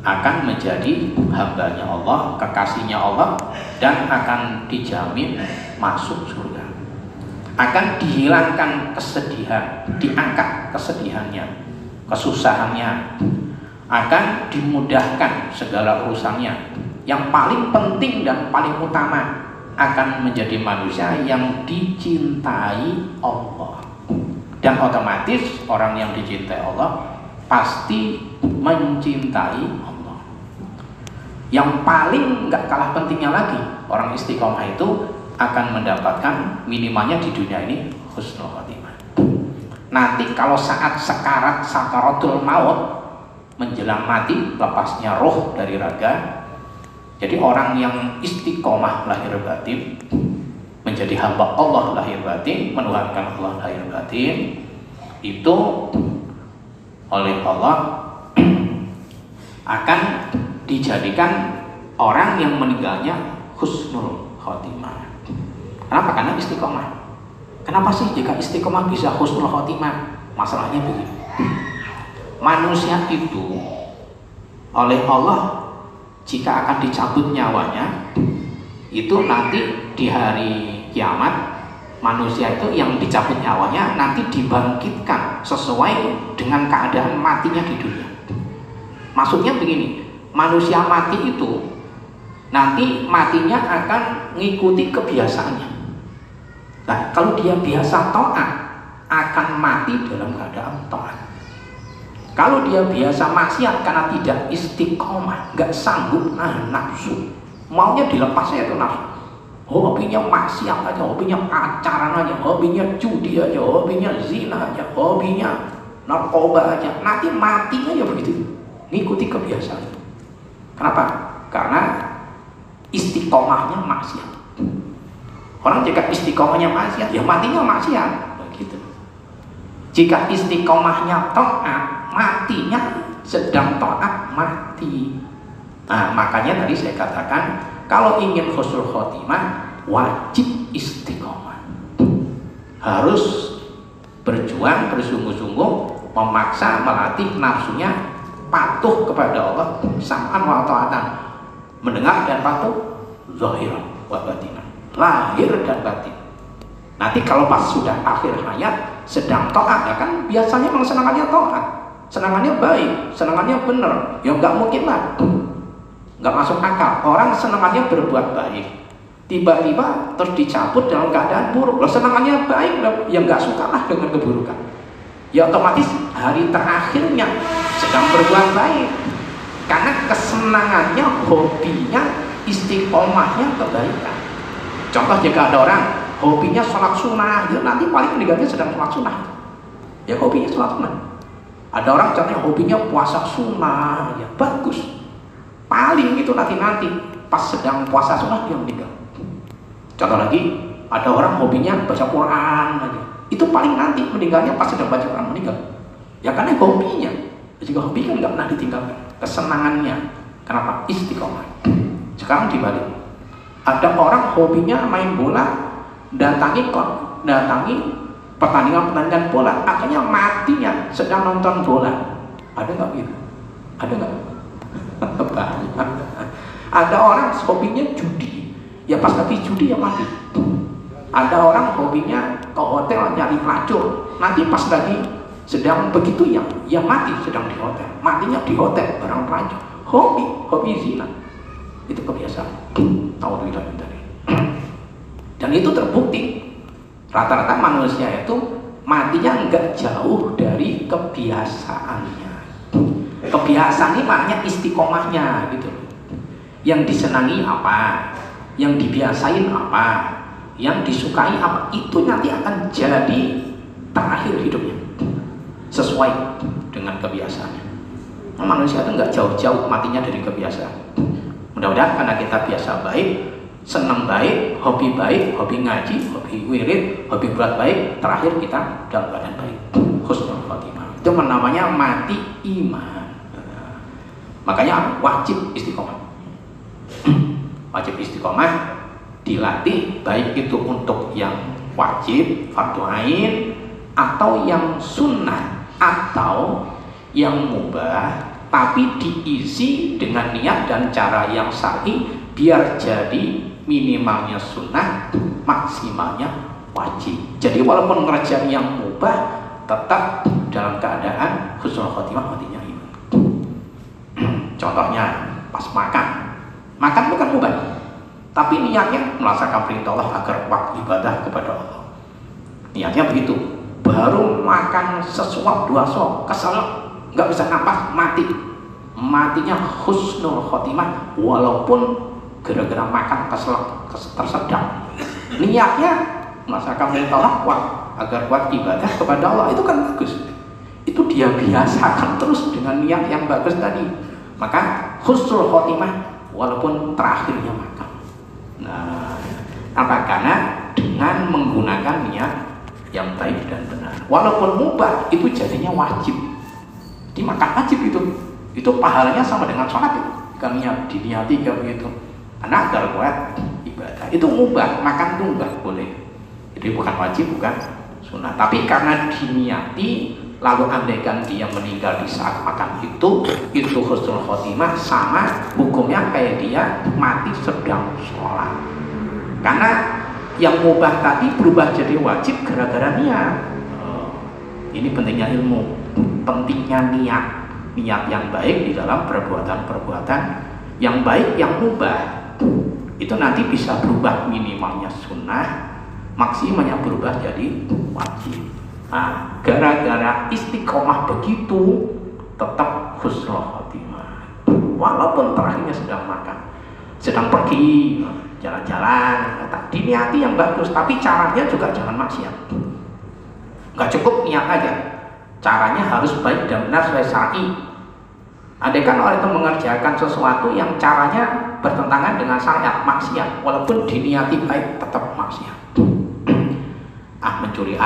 akan menjadi hambanya Allah, kekasihnya Allah, dan akan dijamin masuk surga. akan dihilangkan kesedihan, diangkat kesedihannya, kesusahannya, akan dimudahkan segala urusannya. Yang paling penting dan paling utama, akan menjadi manusia yang dicintai Allah. Dan otomatis orang yang dicintai Allah pasti mencintai Allah. Yang paling gak kalah pentingnya lagi, orang istiqomah itu akan mendapatkan minimalnya di dunia ini husnul khotimah. Nanti kalau saat sekarat sakaratul maut, menjelang mati, lepasnya roh dari raga, jadi orang yang istiqomah lahir batin, menjadi hamba Allah lahir batin, menuhankan Allah lahir batin, itu oleh Allah akan dijadikan orang yang meninggalnya husnul khotimah. Kenapa? Karena istiqomah. Kenapa sih jika istiqomah bisa husnul khotimah? Masalahnya begini, manusia itu oleh Allah jika akan dicabut nyawanya, itu nanti di hari kiamat manusia itu yang dicabut nyawanya nanti dibangkitkan sesuai dengan keadaan matinya di dunia. Maksudnya begini, manusia mati itu nanti matinya akan mengikuti kebiasaannya. Nah, kalau dia biasa taat, akan mati dalam keadaan taat. Kalau dia biasa maksiat karena tidak istiqomah, nggak sanggup nahan nafsu, maunya dilepas aja itu nafsu. Hobinya maksiat aja, hobinya pacaran aja, hobinya judi aja, hobinya zina aja, hobinya narkoba aja. Nanti matinya ya begitu, ngikuti kebiasaan. Kenapa? Karena istiqomahnya maksiat. Orang jika istiqomahnya maksiat, ya matinya maksiat, begitu. Jika istiqomahnya taat, matinya sedang taat, mati. Nah, makanya tadi saya katakan, kalau ingin husnul khotimah, wajib istiqomah. Harus berjuang, bersungguh-sungguh, memaksa, melatih nafsunya patuh kepada Allah, sam'an wa ta'atan, mendengar dan patuh, zahiran wa batinan, lahir dan batin. Nanti kalau pas sudah akhir hayat, sedang taat, ya kan biasanya memang senangannya taat, senangannya baik, senangannya benar, ya nggak mungkin lah, nggak masuk akal. Orang senangannya berbuat baik, tiba-tiba terus dicabut dalam keadaan buruk. Loh, senangannya baik, ya nggak suka lah dengan keburukan, ya otomatis hari terakhirnya sedang berbuat baik, karena kesenangannya, hobinya, istiqomahnya kebaikan. Contoh, jika ada orang hobinya sholat sunnah, ya nanti paling meninggalnya sedang sholat sunnah, ya hobinya sholat sunnah. Ada orang contohnya hobinya puasa sunnah, ya bagus, paling itu nanti pas sedang puasa sunnah dia meninggal. Contoh lagi, ada orang hobinya baca Quran aja, itu paling nanti meninggalnya pas sedang baca Quran meninggal. Ya karena hobinya, jika hobi kan nggak pernah ditinggalkan, kesenangannya. Kenapa? Istiqomah. Sekarang dibalik, ada orang hobinya main bola, datangi pertandingan bola, akhirnya matinya sedang nonton bola. Ada nggak gitu? Ada nggak? Banyak. Ada orang hobinya judi, ya pas lagi judi ya mati. Ada orang hobinya ke hotel nyari pelacur, nanti pas lagi sedang begitu ya mati sedang di hotel, matinya di hotel barang pelacur. Hobi zina, itu kebiasaan. Tahu tadi. Dan itu terbukti, rata-rata manusia itu matinya nggak jauh dari kebiasaannya. Kebiasaan ini maknanya istiqomahnya gitu. Yang disenangi apa, yang dibiasain apa, yang disukai apa, itu nanti akan jadi terakhir hidupnya, sesuai dengan kebiasaannya. Nah, manusia itu nggak jauh-jauh matinya dari kebiasaan. Mudah-mudahan karena kita biasa baik, senang baik, hobi ngaji, hobi wirid, hobi buat baik, terakhir kita dalam keadaan baik, husnul khotimah. Itu namanya mati iman. Makanya wajib istiqomah. Wajib istiqomah dilatih, baik itu untuk yang wajib, fardu ain, atau yang sunnah, atau yang mubah, tapi diisi dengan niat dan cara yang syar'i, biar jadi minimalnya sunnah, maksimalnya wajib. Jadi walaupun ngerjain yang mubah tetap dalam keadaan husnul khotimah, matinya iman. Contohnya pas makan bukan mubah, tapi niatnya melaksanakan perintah Allah agar kuat ibadah kepada Allah. Niatnya begitu. Baru makan sesuap 2 suap, kesel, nggak bisa napas, matinya husnul khotimah walaupun gara-gara makan tersedak. Niatnya melaksanakan perintah Allah agar kuat ibadah kepada Allah, itu kan bagus. Itu dia biasakan terus dengan niat yang bagus tadi, maka husnul khotimah walaupun terakhirnya makan. Nah, apa? Karena dengan menggunakan niat yang baik dan benar. Walaupun mubah itu jadinya wajib. Dimakan wajib itu pahalanya sama dengan sholat itu. Kan niat diniati kayak begitu. Karena agar kuat ibadah. Itu mubah, makan itu mubah boleh. Jadi bukan wajib, bukan sunnah. Tapi karena diniati, lalu andaikan dia meninggal di saat makan itu husnul khotimah, sama hukumnya kayak dia mati sedang sholat. Karena yang mubah tadi berubah jadi wajib gara-gara niat. Ini pentingnya ilmu, pentingnya niat yang baik di dalam perbuatan yang baik, yang mubah itu nanti bisa berubah, minimalnya sunnah, maksimalnya berubah jadi wajib. Nah, gara-gara istiqomah begitu tetap husnul khotimah walaupun terakhirnya sedang makan, sedang pergi jalan-jalan, diniati yang bagus, tapi caranya juga jangan maksiat. Nggak cukup niat aja, caranya harus baik dan benar sesuai syar'i. Andaikan orang itu mengerjakan sesuatu yang caranya bertentangan dengan syariat, maksiat, walaupun diniati baik tetap maksiat. Mencuri,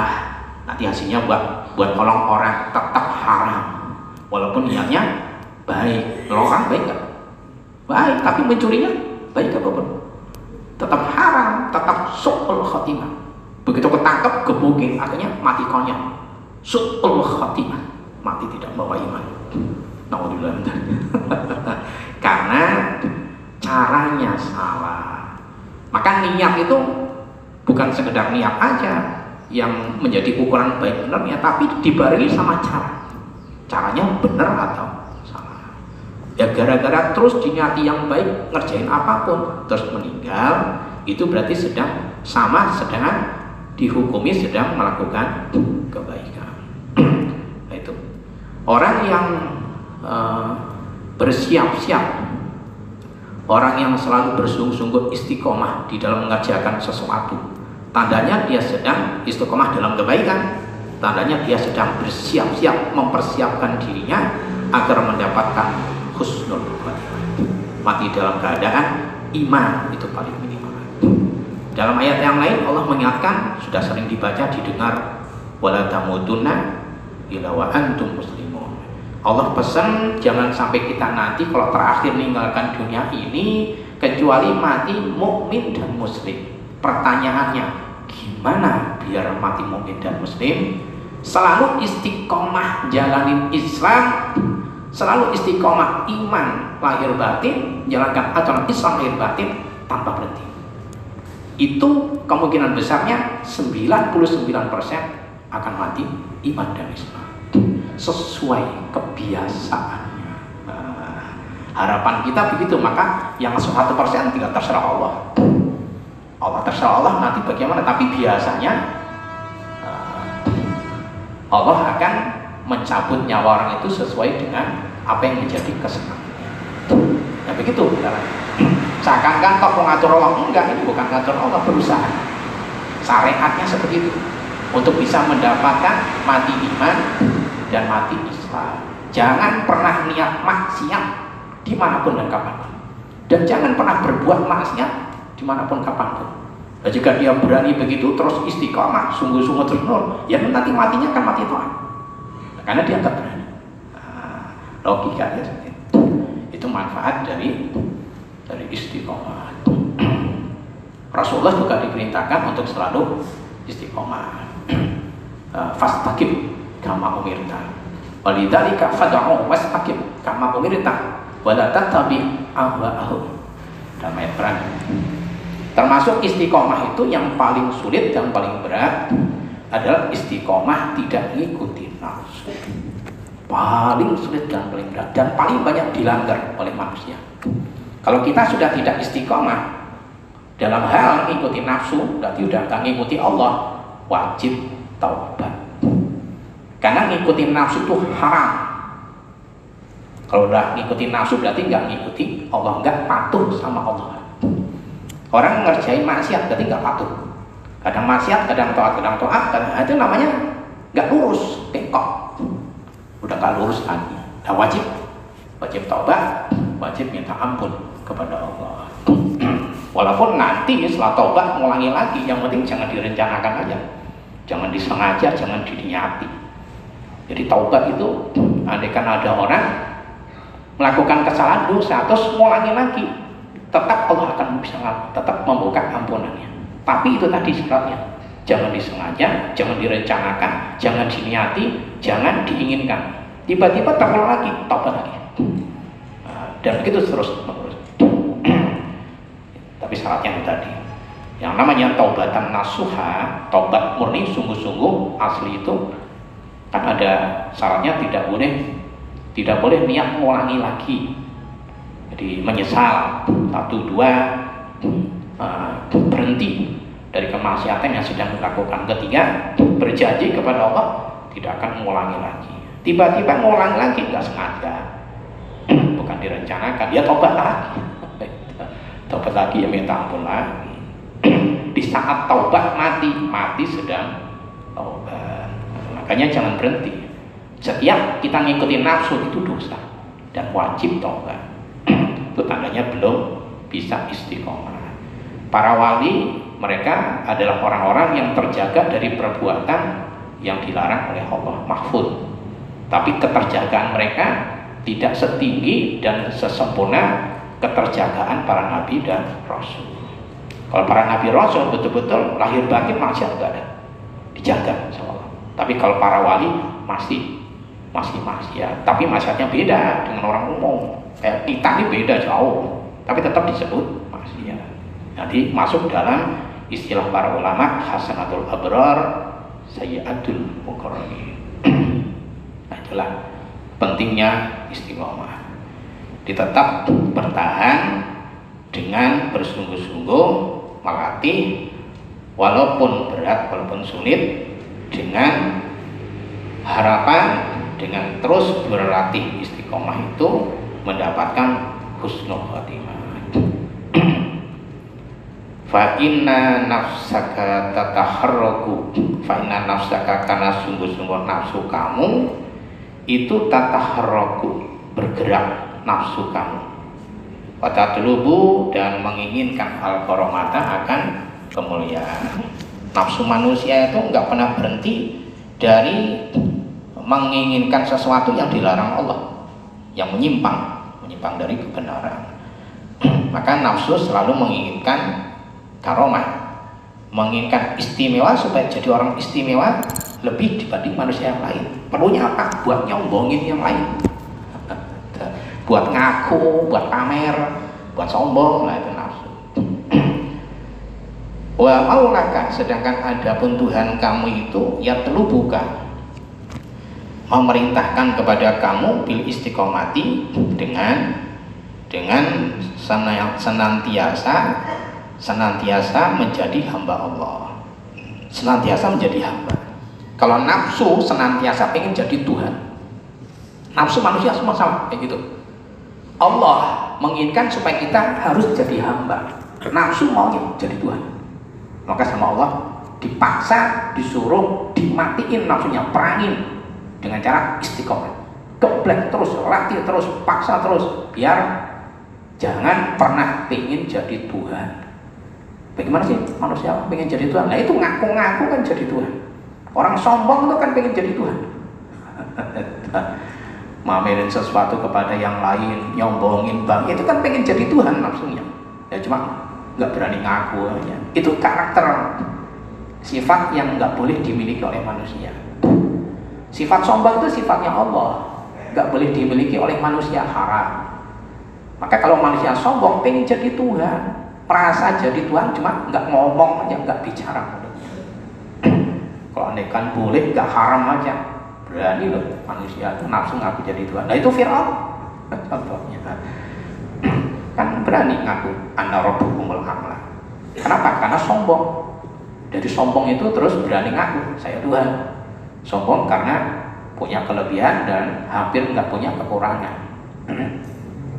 nanti hasilnya buat nolong orang, tetap haram walaupun niatnya baik. Nolong orang baik nggak? Baik, tapi mencurinya baik apa belum? Tetap haram, tetap su'ul khotimah. Begitu ketangkep, gebukin, akhirnya mati konyol. Su'ul khotimah, mati tidak bawa iman. Naudzubillah. Karena caranya salah. Maka niat itu bukan sekedar niat aja yang menjadi ukuran baik benarnya, tapi dibarengi sama caranya benar atau salah. Ya gara-gara terus diniati yang baik, ngerjain apapun terus meninggal, itu berarti sedang dihukumi sedang melakukan kebaikan. Nah, itu orang yang bersiap-siap, orang yang selalu bersungguh-sungguh istiqomah di dalam mengerjakan sesuatu, tandanya dia sedang istiqomah dalam kebaikan, tandanya dia sedang bersiap-siap mempersiapkan dirinya agar mendapatkan husnul khotimah, mati dalam keadaan iman, itu paling minimal. Dalam ayat yang lain Allah mengingatkan, sudah sering dibaca, didengar, wala tamutunna illa wa antum muslimun. Allah pesan jangan sampai kita nanti kalau terakhir meninggalkan dunia ini kecuali mati mukmin dan muslim. Pertanyaannya, gimana biar mati mukmin dan muslim? Selalu istiqomah jalanin Islam, selalu istiqomah iman lahir batin, jalankan aturan Islam lahir batin tanpa berhenti. Itu kemungkinan besarnya 99% akan mati iman dan Islam sesuai kebiasaannya. Harapan kita begitu, maka yang 100% tidak terserah Allah. Allah terserah Allah nanti bagaimana, tapi biasanya Allah akan mencabut nyawa orang itu sesuai dengan apa yang menjadi kesenangannya. Ya begitu, seakan-akan toh mengatur Allah, enggak, ini bukan ngatur Allah, berusaha. Syariatnya seperti itu, untuk bisa mendapatkan mati iman dan mati Islam. Jangan pernah niat maksiat dimanapun dan kapanpun, dan jangan pernah berbuat maksiat dimanapun kapanpun. Dan jika dia berani begitu terus istiqomah, sungguh-sungguh terus nur, ya nanti matinya kan mati Tuhan, karena dia nggak berani. Logikanya seperti itu manfaat dari istiqomah. Rasulullah juga diperintahkan untuk selalu istiqomah. Fastaqim kama umirta walidzalika fad'u wastaqim kama umirta wa la tattabi ahwa'ahum. Dalam ayat Quran Termasuk istiqomah itu yang paling sulit dan paling berat adalah istiqomah tidak mengikuti nafsu. Paling sulit dan paling berat dan paling banyak dilanggar oleh manusia. Kalau kita sudah tidak istiqomah dalam hal mengikuti nafsu, berarti sudah tidak mengikuti Allah, wajib taubat. Karena ngikutin nafsu itu haram. Kalau udah ngikutin nafsu berarti nggak ngikuti Allah, nggak patuh sama Allah. Orang ngerjain maksiat berarti nggak patuh. Kadang maksiat, kadang taat, kadang itu namanya nggak lurus, bengkok. Udah nggak lurus lagi. Nah, wajib taubat, wajib minta ampun kepada Allah. Walaupun nanti setelah taubat ngulangi lagi, yang penting jangan direncanakan aja, jangan disengaja, jangan diniati. Jadi taubat itu, andaikan ada orang melakukan kesalahan dosa terus ngulangi lagi, tetap Allah akan bisa tetap membuka ampunannya. Tapi itu tadi syaratnya, jangan disengaja, jangan direncanakan, jangan diniati, jangan diinginkan. Tiba-tiba terulang lagi, taubat lagi. Dan begitu terus menerus. Tapi syaratnya itu tadi. Yang namanya taubatan nasuha, taubat murni sungguh-sungguh asli itu kan ada syaratnya, tidak boleh niat mengulangi lagi. Jadi menyesal, 1, 2, berhenti dari kemaksiatan yang sedang dilakukan. 3, berjanji kepada Allah tidak akan mengulangi lagi. Tiba-tiba mengulangi lagi, nggak sengaja, bukan direncanakan, ya tobat lagi. Tobat lagi, ya minta ampun lagi. Di saat taubat mati sedang taubat. Makanya jangan berhenti. Setiap kita ngikutin nafsu itu dosa dan wajib taubat. Itu tandanya belum bisa istiqomah. Para wali mereka adalah orang-orang yang terjaga dari perbuatan yang dilarang oleh Allah, mahfud. Tapi keterjagaan mereka tidak setinggi dan sesempurna keterjagaan para nabi dan rasul. Kalau para nabi rasul betul-betul lahir batin maksiat enggak ada, dijaga sama Allah. Tapi kalau para wali masih maksiat, tapi maksiatnya beda dengan orang umum. Kayak kita ini beda jauh, tapi tetap disebut maksiat. Jadi masuk dalam istilah para ulama hasanatul abrar, sayyiatul muqarrabin. Nah, itulah pentingnya istiqomah. Ditetap bertahan dengan bersungguh-sungguh melatih, walaupun berat, walaupun sulit, dengan harapan dengan terus berlatih istiqomah itu mendapatkan husnul khotimah. Fa inna nafsaka tataharraku, fa inna nafsaka, karena sungguh-sungguh nafsu kamu itu tataharraku, bergerak nafsu kamu, wa tatlubu, dan menginginkan al-karamata, akan kemuliaan. Nafsu manusia itu nggak pernah berhenti dari menginginkan sesuatu yang dilarang Allah, yang menyimpang dari kebenaran. Maka nafsu selalu menginginkan karomah, menginginkan istimewa supaya jadi orang istimewa lebih dibanding manusia yang lain. Perlunya apa? Buat nyombongin yang lain, buat ngaku, buat pamer, buat sombong, lah itu nafsu. Wa maulaka, sedangkan adapun Tuhan kamu itu ya telubuka, memerintahkan kepada kamu bil istiqomati, dengan senantiasa menjadi hamba Allah, senantiasa menjadi hamba. Kalau nafsu senantiasa pengen jadi Tuhan, nafsu manusia semua sama kayak gitu. Allah menginginkan supaya kita harus jadi hamba, nafsu maunya jadi Tuhan. Maka sama Allah dipaksa, disuruh dimatiin nafsunya, perangin dengan cara istiqomah, geblek terus, latih terus, paksa terus, biar jangan pernah pengen jadi Tuhan. Bagaimana sih manusia pengen jadi Tuhan? Nah itu ngaku-ngaku kan jadi Tuhan. Orang sombong itu kan pengen jadi Tuhan. Mamerin sesuatu kepada yang lain, nyombongin bang, itu kan pengen jadi Tuhan nafsunya. Ya cuma nggak berani ngaku aja. Itu karakter, sifat yang nggak boleh dimiliki oleh manusia. Sifat sombong itu sifatnya Allah, nggak boleh dimiliki oleh manusia, haram. Maka kalau manusia sombong pengen jadi Tuhan, merasa jadi Tuhan cuma nggak ngomong aja, nggak bicara mulutnya. Kalau andai kan boleh nggak haram aja, berani loh manusia itu nafsu ngaku jadi Tuhan. Nah itu Fir'aun contohnya, kan berani ngaku ana rabbukumul a'la. Kenapa? Karena sombong. Jadi sombong itu terus berani ngaku saya Tuhan. Sombong karena punya kelebihan dan hampir nggak punya kekurangan.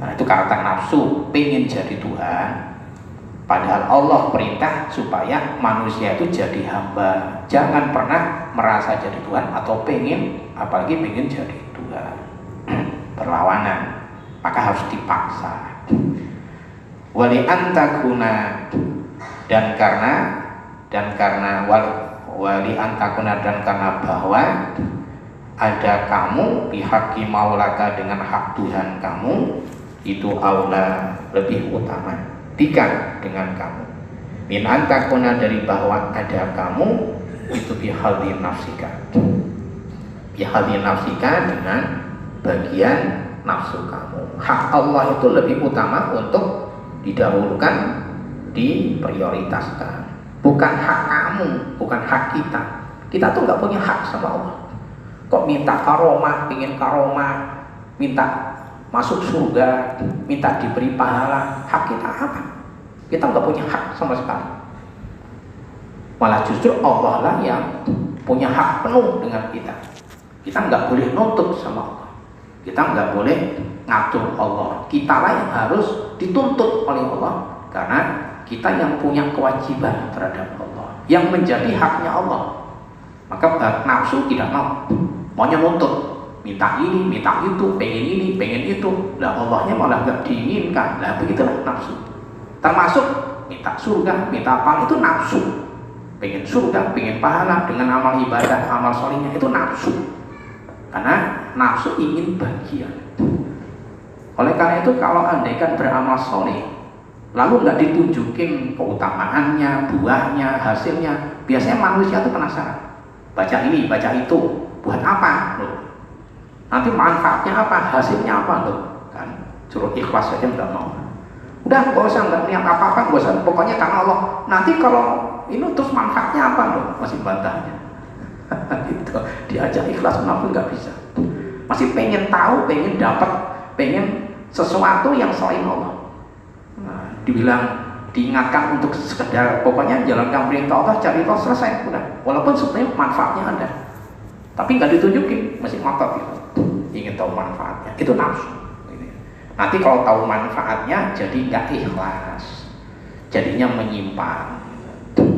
Nah itu karakter nafsu, pengen jadi Tuhan. Padahal Allah perintah supaya manusia itu jadi hamba. Jangan pernah merasa jadi Tuhan atau pengen, apalagi pengen jadi Tuhan. Berlawanan, maka harus dipaksa. Wali antakuna, dan karena wali antakuna, dan karena bahwa ada kamu bihaqi maulaka, dengan hak Tuhan kamu itu aula, lebih utama dengan kamu. Min antakuna, dari bahwa ada kamu itu bihadhi nafsika, dengan bagian nafsu kamu. Hak Allah itu lebih utama untuk didahulukan, diprioritaskan. Bukan hak kamu, bukan hak kita. Kita tuh nggak punya hak sama Allah. Kok minta karomah, pingin karomah, minta masuk surga, minta diberi pahala. Hak kita apa? Kita nggak punya hak sama sekali. Malah justru Allah lah yang punya hak penuh dengan kita. Kita nggak boleh nuntut sama Allah. Kita nggak boleh ngatur Allah. Kita lah yang harus dituntut oleh Allah, karena kita yang punya kewajiban terhadap Allah, yang menjadi haknya Allah. Maka nafsu tidak mau, maunya nuntut, minta ini, minta itu, pengen ini, pengen itu. Lah Allahnya malah nggak diinginkan. Lah begitulah nafsu. Termasuk minta surga, minta apa, itu nafsu. Pengen surga, pengen pahala dengan amal ibadah, amal solihnya, itu nafsu. Karena nafsu ingin bagian. Oleh karena itu kalau andaikan beramal soleh lalu nggak ditunjukin keutamaannya, buahnya, hasilnya, biasanya manusia itu penasaran. Baca ini, baca itu, buat apa? Loh. Nanti manfaatnya apa? Hasilnya apa? Loh. Kan suruh ikhlas saja nggak mau. Udah nggak usah, nggak niat apa-apa, nggak usah. Pokoknya karena Allah. Nanti kalau ini terus manfaatnya apa? Loh. Masih bantahnya. Gitu. Diajak ikhlas pun nggak bisa. Masih pengen tahu, pengen dapat, pengen sesuatu yang selain Allah. Nah, diingatkan untuk sekedar pokoknya jalankan perintah Allah, cari Allah, selesai, udah. Walaupun sebenarnya manfaatnya ada, tapi nggak ditunjukin, masih ngotot gitu. Ingin tahu manfaatnya, itu nafsu. Nanti kalau tahu manfaatnya jadi nggak ikhlas, jadinya menyimpang.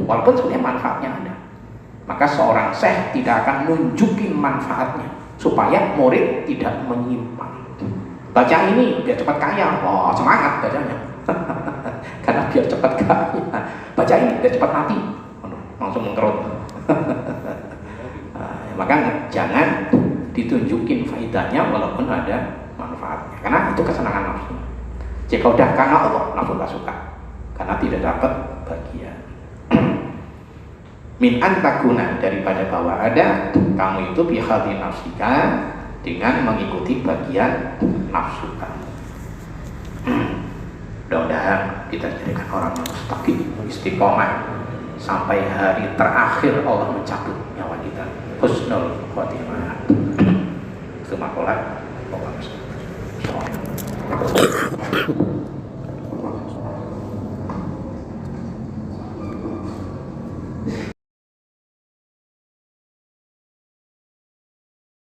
Walaupun sebenarnya manfaatnya ada, maka seorang syekh tidak akan nunjukin manfaatnya supaya murid tidak menyimpang. Baca ini biar cepat kaya, oh semangat bacanya. Karena biar cepat kaya. Baca ini biar cepat mati, langsung mengkerut. Maka jangan ditunjukin faedahnya walaupun ada manfaatnya, karena itu kesenangan nafsu. Jika udah karena Allah, nafsu tak suka, karena tidak dapat bagian. Min antakuna, daripada bahwa ada kamu itu bihadhi nafsika, dengan mengikuti bagian nafsu kamu. Mudah-mudahan kita jadikan orang yang mustaqim, istiqomah sampai hari terakhir Allah mencabut nyawa kita. Husnul khotimah. Itu makolat.